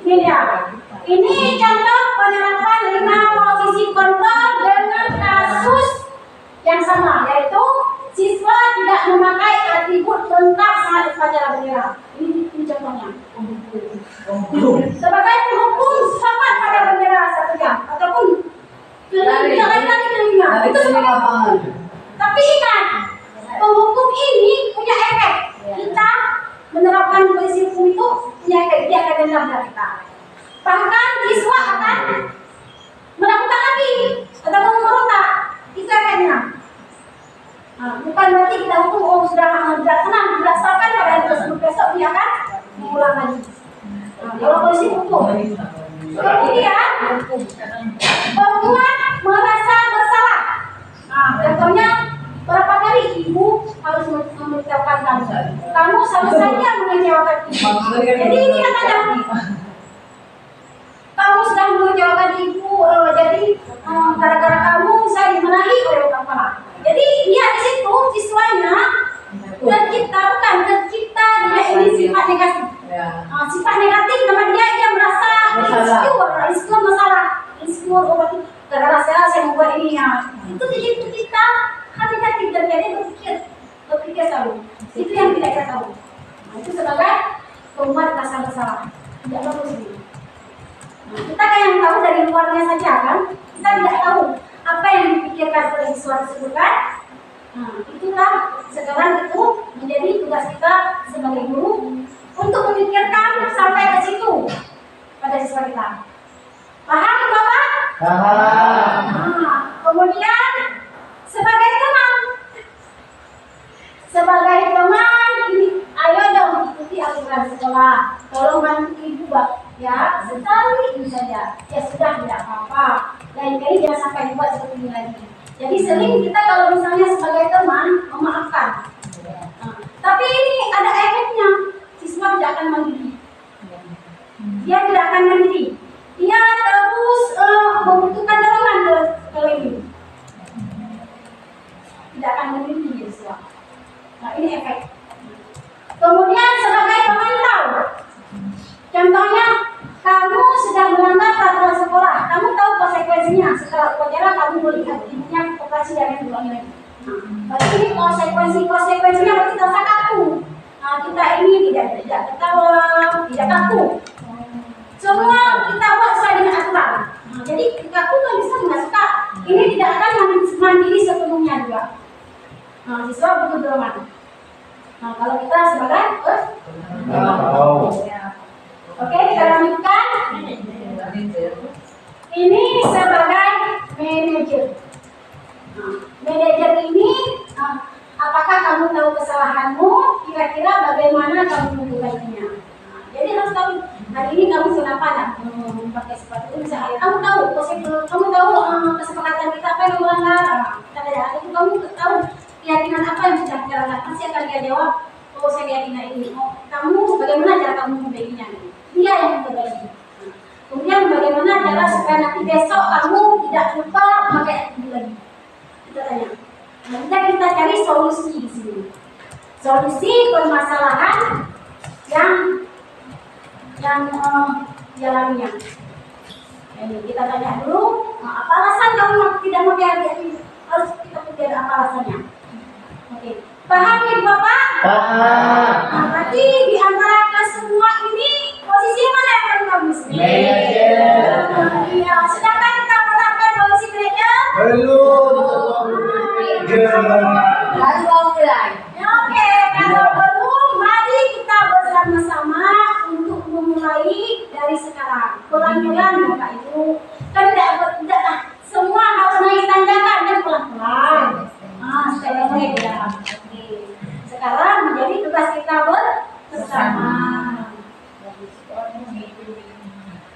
Ini ya. Ini contoh penerapan 5 posisi kontrol dengan kasus yang sama, yaitu siswa tidak memakai atribut lengkap saat upacara bendera. Ini contohnya. Sebagai penghukum sopan pada bendera 1 jam ataupun keliling telinga. Itu sebagai. Tapi ingat, penghukum ini punya efek. Kita menerapkan polisi hukum itu punya efek, dia akan dendam dari kita. Bahkan siswa akan melakukan lagi atau memberontak. Itu efeknya. Nah, bukan berarti kita hukum sudah senang dilaksanakan pada hari tersebut, besok dia akan mengulang lagi. Nah, kalau polisi hukum. Kemudian membuat merasa bersalah. Nah, contohnya berapa kali ibu harus memberitahukan kamu sama saja mengecewakan ibu. Jadi ini kata kamu sedang mengecewakan ibu, jadi gara-gara kamu saya dimarahi oleh kepala. Jadi dia di situ siswanya tercipta dia ini sifat negatif. Sifat negatif nama dia merasa insecure masalah gara-gara saya membuat ini ya. Itu di situ kita hati-hati dan jadi berpikir selalu. Itu yang tidak kita tahu. Nah, itu sebagai pembuat rasa bersalah. Tidak bagus ini. Nah, kita kan yang tahu dari luarnya saja kan, kita tidak tahu apa yang dipikirkan oleh siswa tersebut kan. Nah, itulah sekarang itu menjadi tugas kita sebagai guru untuk memikirkan sampai ke situ pada siswa kita. Paham Bapak? Paham. Nah, kemudian sebagai teman ini ayo dong ikuti aturan sekolah. Tolong bantu ibu ya, sekali ini saja. Ya sudah tidak apa-apa. Lain kali jangan sampai buat seperti ini lagi. Jadi sering kita kalau misalnya sebagai teman memaafkan. Nah, Tapi ini ada efeknya. Siswa tidak akan mandiri. Dia tidak akan mandiri. Dia terus membutuhkan dorongan kalau ini. Tidak akan mandiri siswa. Nah, ini efek. Kemudian sebagai pemantau. Contohnya, kamu sedang melanggar peraturan sekolah. Kamu tahu konsekuensinya. Setelah upacara kamu melihat ibunya operasi dan diulangi lagi. Berarti ini konsekuensinya berarti dosa kaku. Nah, kita ini tidak ketawa, tidak kaku. Semua kita buat sesuai dengan aturan. Nah, jadi kaku kan bisa nggak suka. Ini tidak akan mandiri sepenuhnya juga. Nah, siswa butuh dorongan. Nah, kalau kita sebagai oke, kita lanjutkan. Ini sebagai manajer. Manajer ini, apakah kamu tahu kesalahanmu? Kira-kira bagaimana kamu memperbaikinya? Jadi harus tahu. Hari ini kamu kenapa nak pakai sepatu itu misalnya? Kamu tahu, kamu tahu kesepakatan kita apa yang melanggar? Itu kamu tahu keyakinan apa yang sudah kita lakukan? Pasti akan dia jawab, oh saya keyakinan ini. Oh, kamu bagaimana cara kamu memperbaikinya? Dia yang memperbaiki. Kemudian bagaimana cara supaya nanti besok kamu tidak lupa memakai itu lagi? Kita tanya. Nah, kita cari solusi di sini. Solusi permasalahan yang jalannya. Ini kita tanya dulu. Apa alasan kamu tidak memakai hati-hati? Harus kita pikir apa alasannya. Oke. Paham ya Bapak? Paham. Nah, berarti di antara kesemua ini posisi mana yang paling bagus? Manajer. Iya. Sedangkan kita menerapkan posisi manajer? Belum. Harus mau mulai. Ya, oke, kalau belum, mari kita bersama-sama untuk memulai dari sekarang. Pelan-pelan Bapak Ibu. Kan tidak semua harus naik tanjakan dan pelan-pelan. Step-step ya. Oke. Sekarang menjadi tugas kita bersama.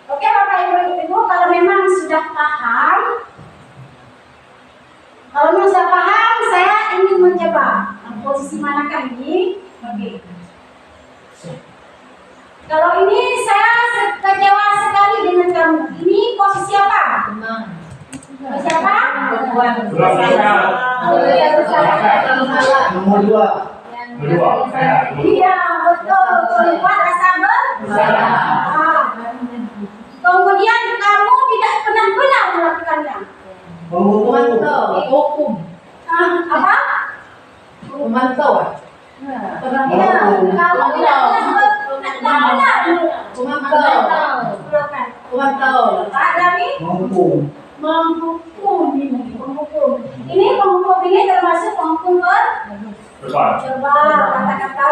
Oke Bapak Ibu, kalau memang sudah paham, saya ingin mencoba. Posisi manakah ini? Oke. Kalau ini saya kecewa sekali dengan kamu. Ini posisi apa? Posisi apa? Nomor 2. Iya, betul. Perempuan rasa bersalah. Kemudian kamu tidak benar-benar melakukannya. Hukum. Apa? Memantau. Kamu tidak benar-benar melakukan. Pak Dami? Menghukum. Menghukum ini menghukum ini termasuk menghukum coba kata-kata.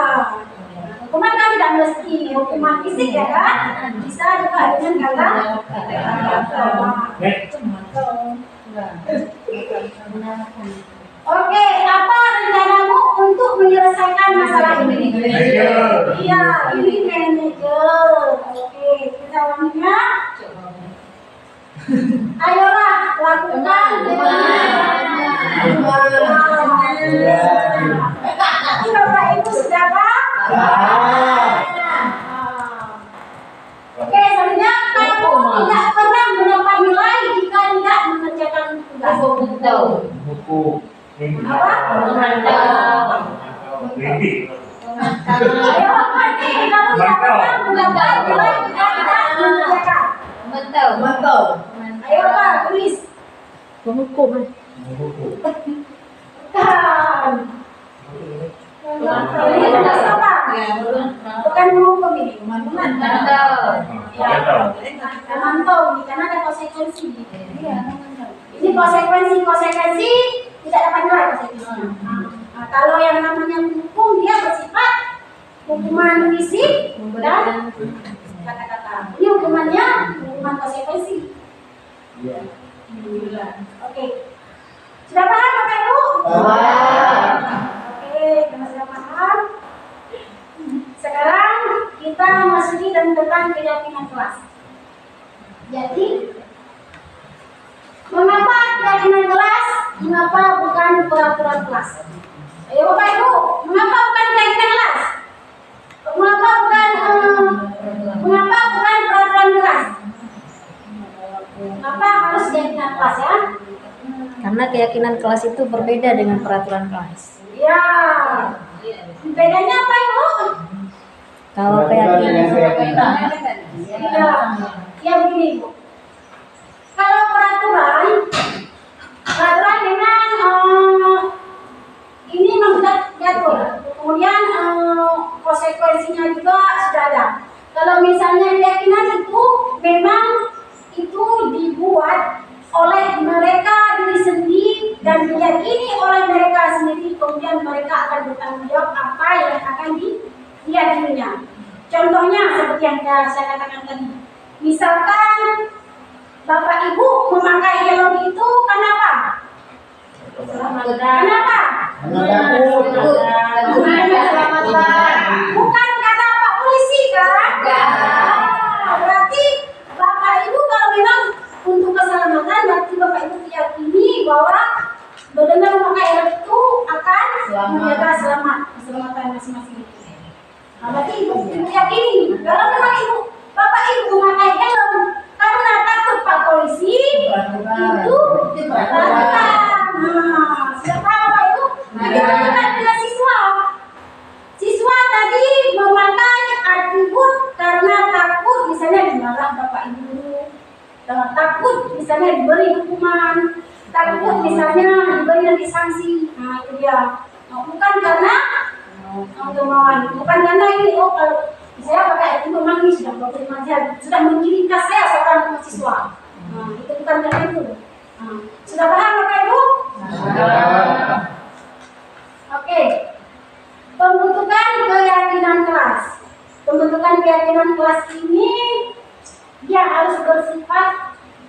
Hukuman kan tidak mesti hukuman fisik ya kan, bisa juga dengan kata-kata. Oke, apa rencanamu untuk menyelesaikan masalah ini? Iya, ini manajer. Oke, kita ulanginya. Ayolah, lakukan Ini Bapak Ibu sudah paham? Oke, selanjutnya kamu tidak pernah mendapat nilai jika tidak mengerjakan tugas. Hukum. Apa? Ayo, Mati, kamu tidak pernah mendapat nilai jika tidak mengerjakan. Memantau. Ayo Pak, tulis. Menghukum. Bukan. Ini tugas apa? Bukan menghukum ini. Memantau. Memantau, karena ada konsekuensi. Ini konsekuensi tidak dapat nilai konsekuensinya. Nah, kalau yang namanya hukum dia bersifat hukuman fisik dan kata-kata. Ini hukumannya hukuman konsekuensi. Oke. Sudah paham Bapak Ibu? Paham. Oke, karena sudah paham. Sekarang kita masuki tentang keyakinan kelas. Jadi, mengapa keyakinan kelas? Mengapa bukan peraturan kelas? Ayo Bapak Ibu, mengapa bukan keyakinan karena keyakinan kelas itu berbeda dengan peraturan kelas. Ya. Bedanya apa Ibu? Kalau keyakinan Ya. Ya begini Ibu. Kalau peraturan memang ini memang sudah diatur. Kemudian konsekuensinya juga sudah ada. Kalau misalnya keyakinan itu memang itu dibuat oleh mereka diri sendiri dan diyakini oleh mereka sendiri, kemudian mereka akan bertanggung jawab apa yang akan diyakininya. Contohnya seperti yang saya katakan tadi, misalkan Bapak Ibu memakai helm itu kenapa? Kenapa? Bukan kata Pak Polisi kan? Berarti Bapak Ibu kalau memang untuk keselamatan, berarti Bapak Ibu meyakini bahwa dengan memakai helm itu akan menjaga keselamatan masing-masing. Nah, berarti Ibu yakini kalau memang Bapak Ibu memakai helm karena takut Pak Polisi, itu peraturan. Sudah paham Bapak Ibu? Bagaimana dengan siswa? Siswa tadi memakai atribut karena takut misalnya dimarah Bapak Ibu, takut misalnya diberi hukuman, takut misalnya diberi nanti sanksi. Nah itu dia. Bukan karena kemauan, bukan karena ini kalau saya pakai atribut memang ini sudah sudah mengirimkan saya seorang mahasiswa. Nah itu bukan karena itu. Sudah paham Bapak Ibu? Oke. Pembentukan keyakinan kelas. Pembentukan keyakinan kelas ini dia harus bersifat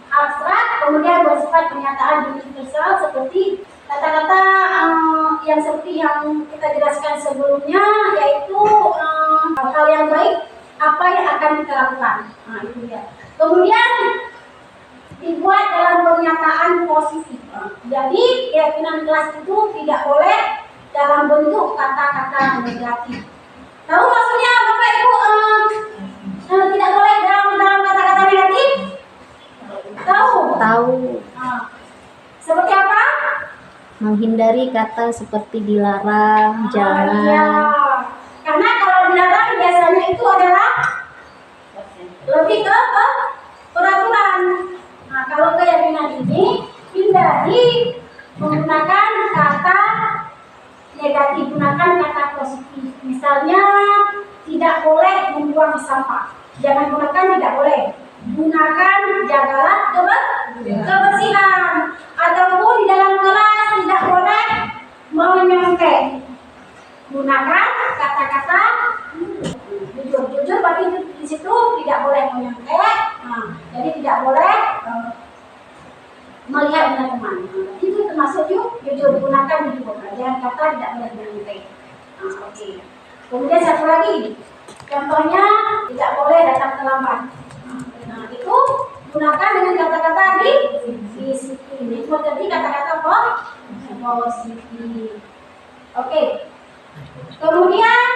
abstrak, kemudian bersifat pernyataan universal seperti kata-kata yang seperti yang kita jelaskan sebelumnya, yaitu hal yang baik apa yang akan kita lakukan. Nah itu dia. Kemudian dibuat dalam pernyataan positif. Jadi keyakinan kelas itu tidak boleh dalam bentuk kata-kata negatif. Tahu maksudnya Bapak Ibu tidak boleh dalam kata-kata negatif? Tahu. Seperti apa? Menghindari kata seperti dilarang, jangan. Iya. Karena kalau dilarang biasanya itu adalah lebih ke peraturan. Nah, kalau keyakinan ini hindari menggunakan kata negatif, gunakan kata positif. Misalnya tidak boleh membuang sampah. Jangan gunakan tidak boleh. Gunakan jagalah kebersihan. Ataupun di dalam kelas tidak boleh menyontek. Gunakan kata-kata jujur berarti di situ tidak boleh menyontek. Nah, jadi tidak boleh melihat teman-teman. Itu termasuk jujur, gunakan jujur. Jangan kata tidak boleh menyontek. Nah, oke. Kemudian satu lagi, contohnya tidak boleh datang terlambat. Nah, itu gunakan dengan kata-kata positif. Itu tadi kata-kata positif. Oke. Kemudian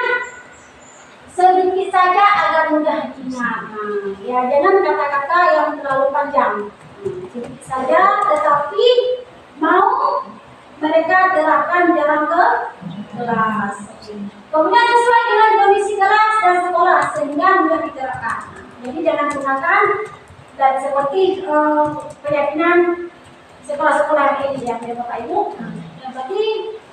sedikit saja agar mudah diingat. Nah, ya jangan kata-kata yang terlalu panjang. Sedikit saja, tetapi mau mereka terapkan dalam kelas. Kemudian sesuai dengan kondisi kelas dan sekolah sehingga mudah diterapkan. Jadi jangan gunakan dan seperti keyakinan sekolah-sekolah yang ini ya Bapak Ibu. Yang berarti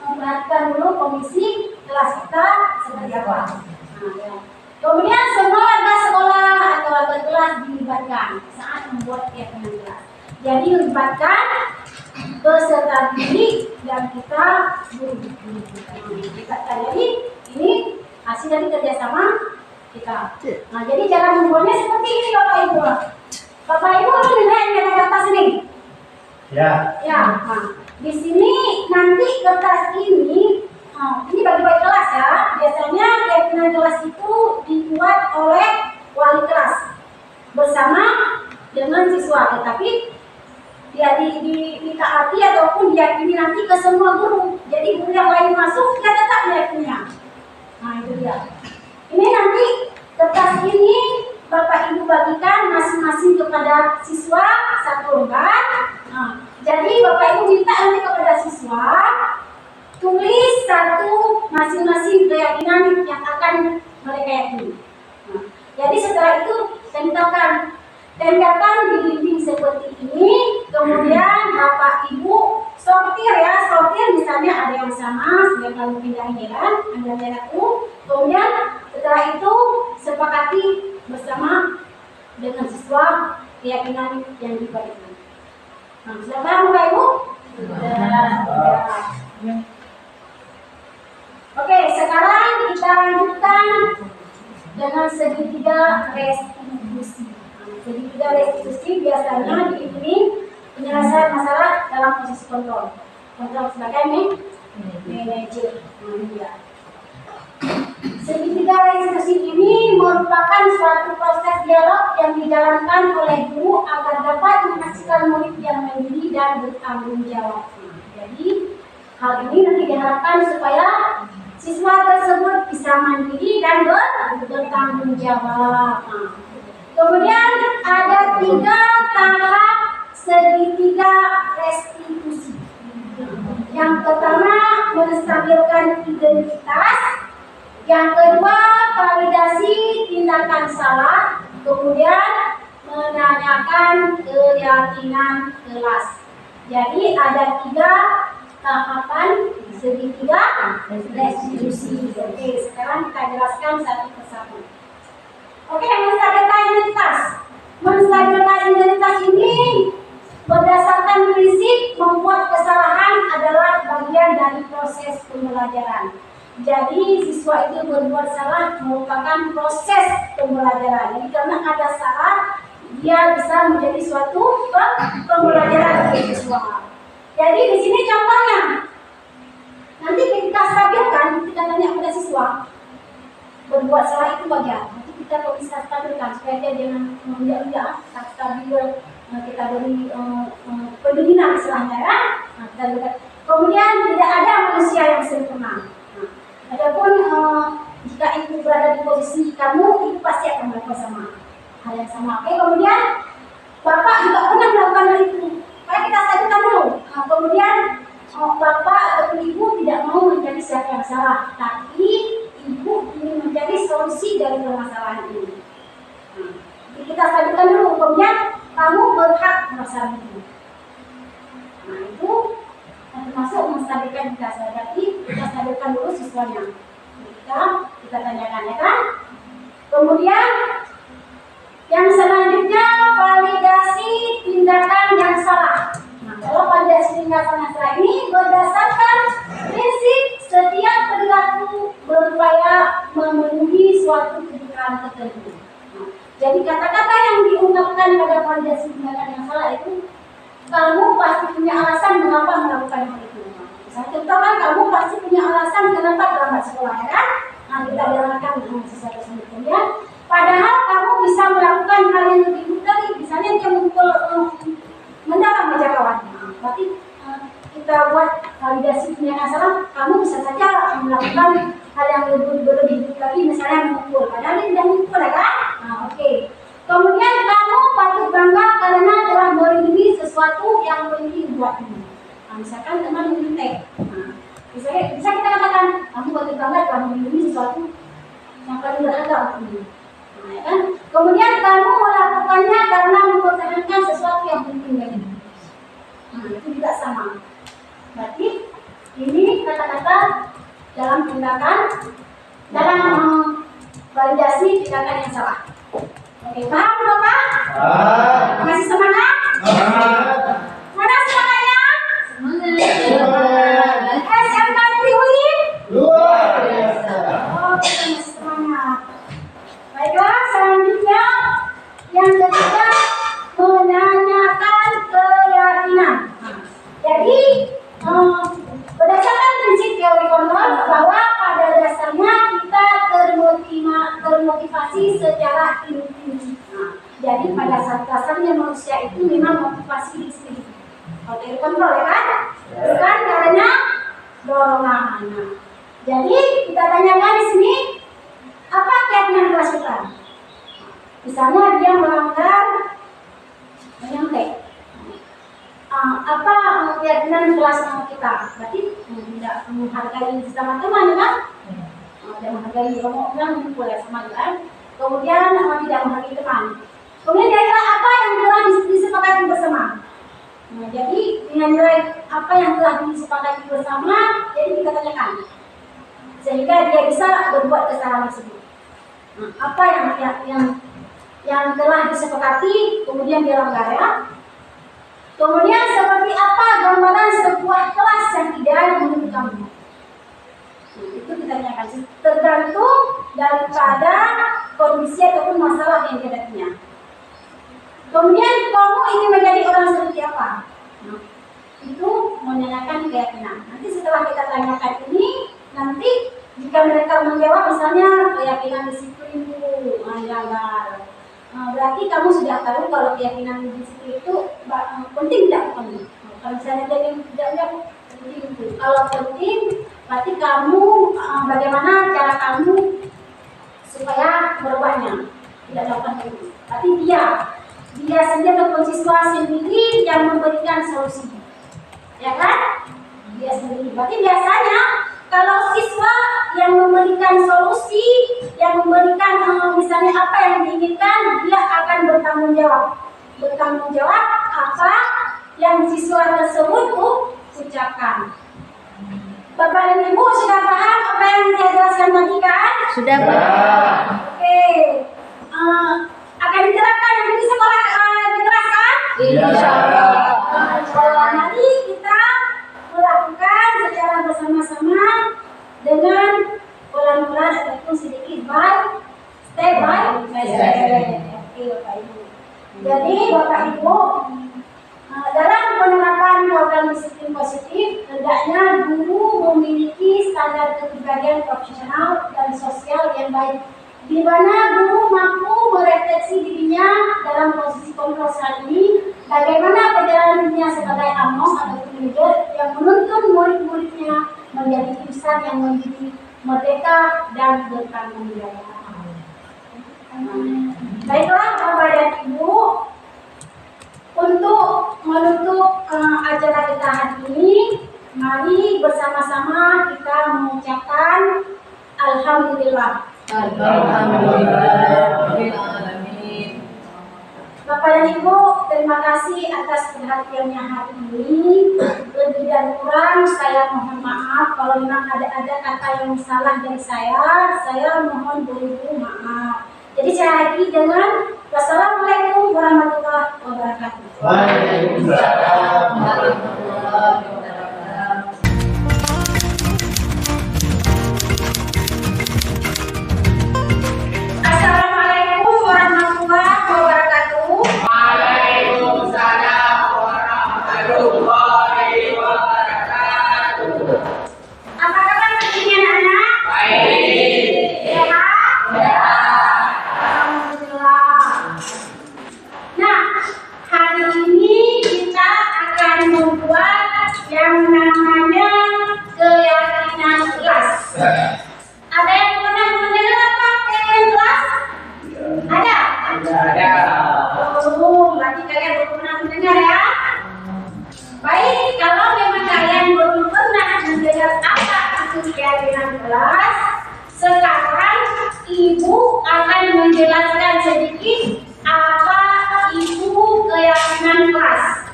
memperhatikan dulu kondisi kelas kita seperti apa. Nah, ya. Kemudian semua warga sekolah atau warga kelas dilibatkan saat membuat keyakinan kelas. Jadi melibatkan peserta didik dan kita guru. Jadi ini hasil dari kerjasama kita. Nah, jadi cara membuatnya seperti ini Bapak Ibu. Bapak Ibu lihat yang ada kertas ini. Ya. Ya. Nah, di sini nanti kertas ini bagi-bagi kelas ya. Biasanya keyakinan kelas itu dibuat oleh wali kelas bersama dengan siswa, tetapi dia ditaati ataupun diyakini nanti ke semua guru. Jadi guru yang lain masuk dia tetap meyakininya. Nah itu dia. Ini nanti kertas ini Bapak Ibu bagikan masing-masing kepada siswa satu lembar. Nah, jadi Bapak Ibu minta nanti kepada siswa tulis satu masing-masing keyakinan yang akan mereka yakini. Nah, jadi setelah itu tempelkan di dinding seperti ini. Kemudian Bapak Ibu sortir ya, misalnya ada yang sama, saya kalau pindahin ya, ada merahku. Kemudian setelah itu sepakati bersama dengan siswa keyakinan yang diberikan. Nah, silakan Bapak Ibu. Oke, sekarang kita lanjutkan dengan segitiga restitusi. Segitiga restitusi biasanya diiringi penyelesaian masalah dalam proses kontrol. Kontrol sebagai manajer. Segitiga restitusi ini merupakan suatu proses dialog yang dijalankan oleh guru agar dapat memastikan murid yang mandiri dan bertanggung jawab. Jadi hal ini nanti diharapkan supaya siswa tersebut bisa mandiri dan bertanggung jawab. Kemudian ada 3 tahap segitiga restitusi. Yang pertama menstabilkan identitas, yang kedua validasi tindakan salah, kemudian menanyakan keyakinan kelas. Jadi ada 3 tahapan segitiga restitusi. Oke, sekarang kita jelaskan satu persatu. Oke, menstabilkan identitas. Menstabilkan identitas ini berdasarkan prinsip membuat kesalahan adalah bagian dari proses pembelajaran. Jadi siswa itu berbuat salah merupakan proses pembelajaran. Jadi karena ada salah, dia bisa menjadi suatu pembelajaran bagi siswa. Jadi di sini contohnya, nanti kita stabilkan, kita tanya pada siswa, berbuat salah itu bagian. Nanti kita bisa stabilkan supaya dia jangan menjadi stabil. Kita beri pendinginan istilahnya ya. Kemudian tidak ada manusia yang sempurna. Adapun jika itu berada di posisi kamu, itu pasti akan melakukan sama hal yang sama. Oke, kemudian Bapak juga pernah melakukan hal itu. Mari kita stabilkan dulu. Kemudian Bapak atau Ibu tidak mau menjadi siapa yang salah, tapi Ibu ingin menjadi solusi dari permasalahan ini. Jadi kita stabilkan dulu. Kemudian kamu berhak merasa itu. Nah itu termasuk menstabilkan kita. Jadi kita stabilkan dulu siswanya. Kita tanyakan ya kan. Kemudian yang selanjutnya validasi tindakan yang salah. Nah kalau validasi tindakan yang salah ini berdasarkan prinsip setiap perilaku berupaya memenuhi suatu kebutuhan tertentu. Jadi kata-kata yang diungkapkan pada validasi tindakan yang salah itu, kamu pasti punya alasan mengapa melakukan hal itu. Misalnya contohkan kamu pasti punya alasan kenapa terlambat sekolah ya kan? Nah kita jalankan dengan sesuatu kemudian. Padahal kamu bisa melakukan hal yang lebih mudah, misalnya dia mendalam meja kawan. Nah, berarti kita buat validasi tindakan salah, kamu bisa saja melakukan hal yang lebih lagi, misalnya memukul. Padahal dia tidak memukul ya kan? Nah, oke. Kemudian kamu patut bangga karena telah melindungi sesuatu yang penting buatmu. Nah, misalkan teman menyuntik. Nah, bisa kita katakan kamu patut bangga telah melindungi sesuatu yang paling berharga untukmu. Nah, ya kan? Kemudian kamu melakukannya karena mempertahankan sesuatu yang penting bagimu. Nah, itu juga sama. Berarti ini kata-kata dalam tindakan, dalam validasi tindakan yang salah. Oke, paham Bapak? Masih semangat? Mana semangatnya? Semangat. SMK Triwi? Luar biasa. Oh, kita masih semangat. Baiklah, selanjutnya yang ketiga menanyakan keyakinan. Jadi berdasarkan prinsip teori kontrol bahwa pada dasarnya kita termotivasi secara intrinsik. Jadi pada saat dasarnya manusia itu memang motivasi diri sendiri. Kalau teori kontrol ya kan? Bukan karena dorongan. Jadi kita tanyakan di sini apa keyakinan dilakukan. Misalnya dia melanggar menyontek. apa keyakinan kelas sama kita? Berarti tidak menghargai sesama teman kan? Tidak menghargai orang boleh sama kan? Kemudian tidak menghargai teman. Kemudian kira-kira apa yang telah disepakati bersama? Nah, jadi dengan nilai apa yang telah disepakati bersama, jadi kita tanyakan sehingga dia bisa berbuat kesalahan tersebut. Nah, apa yang telah disepakati kemudian dia langgar ya. Kemudian seperti apa gambaran sebuah kelas yang ideal menurut kamu? Nah, itu kita tanyakan tergantung daripada kondisi ataupun masalah yang dihadapinya. Kemudian kamu ingin menjadi orang seperti apa? Nah, itu menanyakan keyakinan. Nanti setelah kita tanyakan ini, nanti jika mereka menjawab misalnya keyakinan disiplin itu langgar. Berarti kamu sudah tahu kalau keyakinan disiplin itu penting tidak kamu? Kalau misalnya dia tidak penting itu. Kalau penting, berarti kamu bagaimana cara kamu supaya berubahnya? Tidak dapat itu. Berarti dia sendiri ataupun siswa sendiri yang memberikan solusi, ya kan? Dia sendiri. Berarti biasanya kalau siswa yang memberikan solusi, yang memberikan misalnya apa yang diinginkan, dia akan bertanggung jawab apa yang siswa tersebut ucapkan. Bapak dan Ibu sudah paham apa yang saya jelaskan tadi kan? Sudah, Pak. Oke. Akan diterapkan nanti di sekolah di kelas kan? Insyaallah. Nanti kita melakukan secara bersama-sama dengan pelan-pelan ataupun sedikit step by step. Oke, Bapak Ibu. Jadi Bapak Ibu dalam penerapan program disiplin positif, hendaknya guru memiliki standar kepribadian profesional dan sosial yang baik, di mana guru mampu merefleksi dirinya dalam posisi kontrol saat ini, bagaimana perjalanan dirinya sebagai among atau leader yang menuntun murid-muridnya menjadi insan yang menjadi merdeka dan bertanggung jawab. Baiklah Bapak dan Ibu, untuk menutup acara kita hari ini, mari bersama-sama kita mengucapkan Alhamdulillah. Alhamdulillahirrahmanirrahim. Bapak dan Ibu, terima kasih atas perhatiannya hari ini. Lebih dan kurang saya mohon maaf kalau memang ada kata yang salah dari saya mohon beri maaf. Jadi saya akhiri dengan wassalamualaikum warahmatullahi wabarakatuh. Waalaikumsalam warahmatullahi wabarakatuh. Assalamualaikum warahmatullahi wabarakatuh. Waalaikumsalam warahmatullahi wabarakatuh. Apa kabar hari ini anak-anak? Baik. Sehat? Alhamdulillah. Nah, hari ini kita akan membuat yang namanya keyakinan kelas. Ada yang pernah mendengar apa keyakinan kelas? Ada? Ada. Oh, berarti kalian belum pernah mendengar ya? Baik, kalau memang kalian belum pernah mendengar apa itu keyakinan kelas, sekarang Ibu akan menjelaskan sedikit apa itu keyakinan kelas.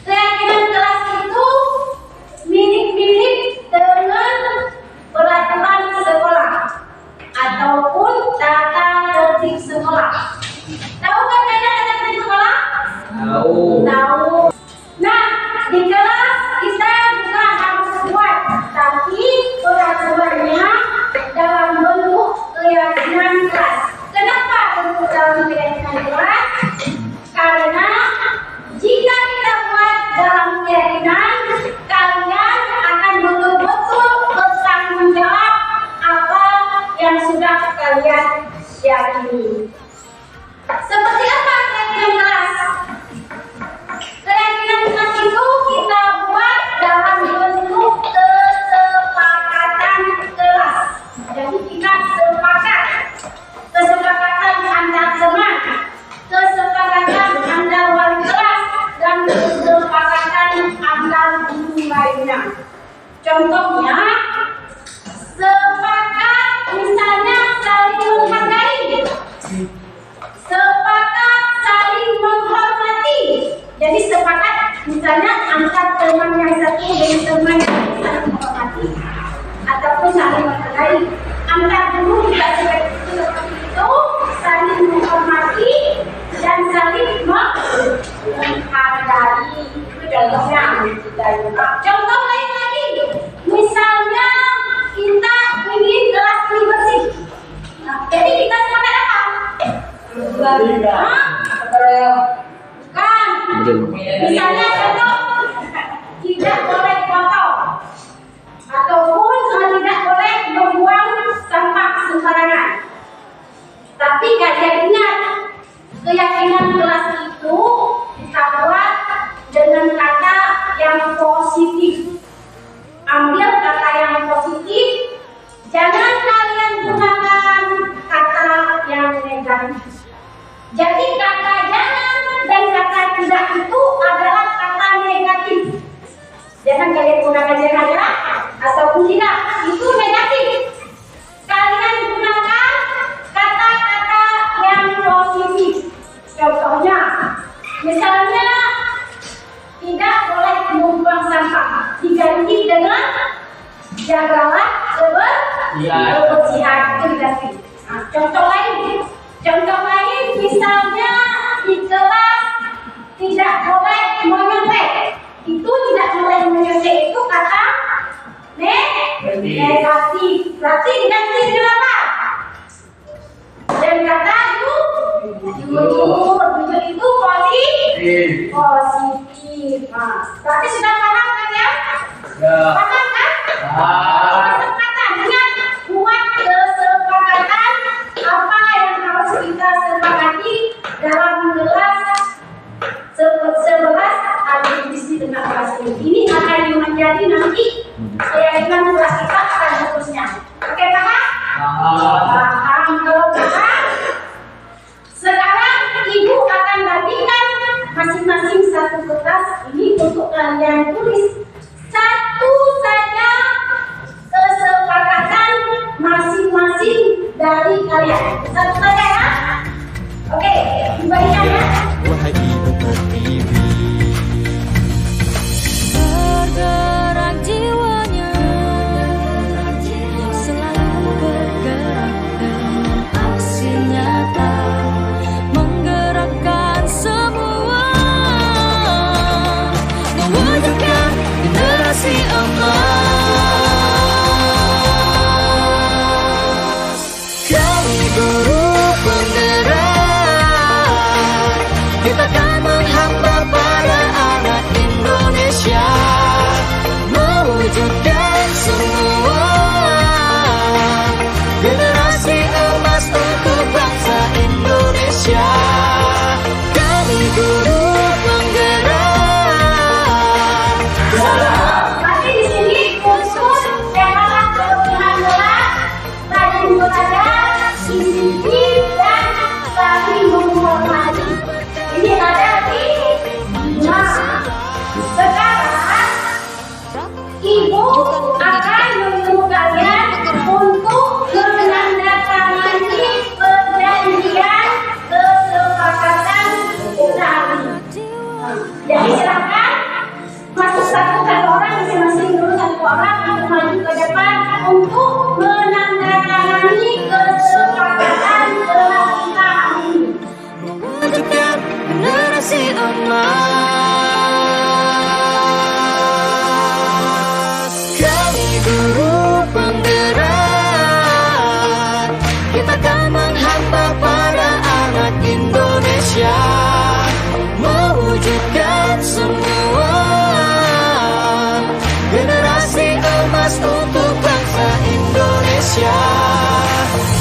Keyakinan kelas itu mirip-mirip dengan peraturan sekolah ataupun tata tertib sekolah. Tahu kan kalian tata tertib sekolah? Tahu. Tahu. Nah, di kelas kita juga harus buat, tapi peraturannya dalam bentuk keyakinan kelas. Kenapa bentuk Contohnya, sepakat misalnya saling menghargai, sepakat saling menghormati. Jadi sepakat misalnya antar teman yang satu dengan teman yang lain saling menghormati ataupun saling menghargai. Antar guru juga seperti itu, saling menghormati dan saling menghargai. Itu contohnya. Contoh lain lagi, misalnya kita ingin kelas ini bersih. Nah, jadi kita sepakat apa? Bukan. Misalnya contoh, tidak boleh kotor ataupun tidak boleh membuang sampah sembarangan. Tapi kalian ingat, keyakinan kelas itu kita buat dengan kata yang positif. Ambil kata yang positif, jangan kalian gunakan kata yang negatif. Jadi kata jangan dan kata tidak itu adalah kata negatif. Jangan kalian gunakan jangan ya, ataupun tidak, itu negatif. Kalian gunakan kata-kata yang positif. Contohnya, misalnya tidak boleh membuang sampah, diganti dengan jagalah kebersihan, itu diganti. Nah, contoh lain misalnya di kelas tidak boleh menyontek, itu tidak boleh menyontek itu kata negatif. Berarti diganti dengan apa? Dan kata jujur itu positif. Nah, berarti sudah paham kan ya? Paham kan? Kesepakatan, ingat, buat kesepakatan apa yang harus kita sepakati dalam kelas 11 aktivisi tentang kelas ini. Ini akan menjadi nanti keyakinan kelas kita akan seterusnya. Oke, paham? Paham. Kalau paham, sekarang ibu akan bagikan masing-masing satu kertas ini untuk kalian tulis satu saja kesepakatan masing-masing dari kalian. Satu saja ya. Oke, dibagikan ya. Bergerak jiwanya, selalu bergerak dengan aksi nyata, menggerakkan semua, mewujudkan generasi emas. Kami guru penggerak, kita akan menghamba pada anak Indonesia, mewujudkan semua generasi emas untuk bangsa Indonesia. Kami guru penggerak. Berarti di sini khusus tema kebutuhan gerak, rajin belajar, disiplin dan saling menghormati. Ini ada di 5. Sekarang ibu akan menyuruh kalian untuk menandatangani perjanjian kesepakatan usaha. Jadi silakan masuk satu orang, masing-masing dulu satu orang untuk maju ke depan untuk menandatangani kesepakatan kelas kita hari ini. Mewujudkan generasi emas. Kami guru penggerak, kita akan menghamba pada anak Indonesia, mewujudkan semua generasi emas untuk bangsa Indonesia.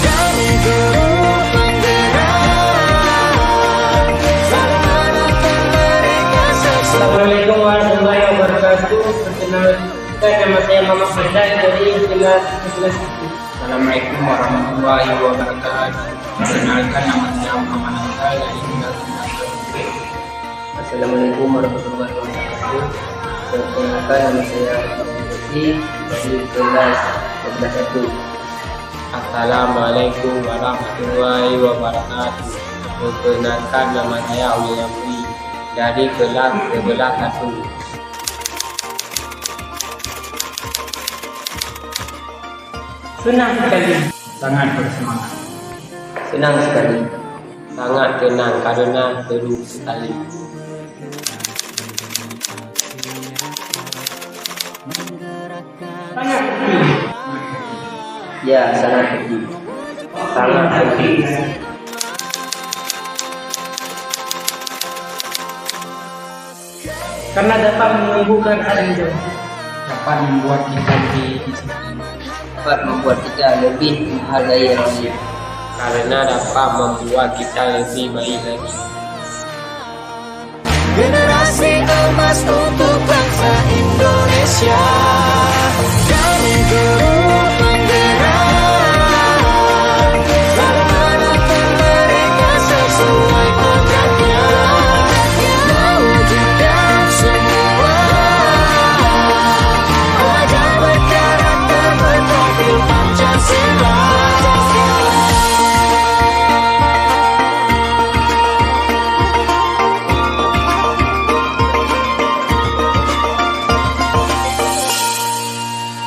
Kami guru penggerak, saling menonton mereka sukses. Assalamualaikum warahmatullahi wabarakatuh. Perkenalkan, nama saya Muhammad Faizal dari kelas 11. Assalamualaikum warahmatullahi wabarakatuh. Perkenalkan, nama saya Muhammad Faizal dari kelas 11. Assalamualaikum warahmatullahi wabarakatuh. Perkenalkan, nama saya Siti dari kelas 11 Assalamualaikum warahmatullahi wabarakatuh. Perkenalkan, nama saya Aulia Yamri dari kelas 11 Senang sekali, sangat bersemangat. Senang sekali, sangat tenang karena seru sekali. Sangat happy. Ya, sangat happy. Sangat happy. Karena dapat menumbuhkan rindu, dapat membuat kita lebih disiplin. Dapat membuat kita lebih menghargai yang lain. Karena dapat membuat kita lebih baik lagi. Generasi emas untuk bangsa Indonesia.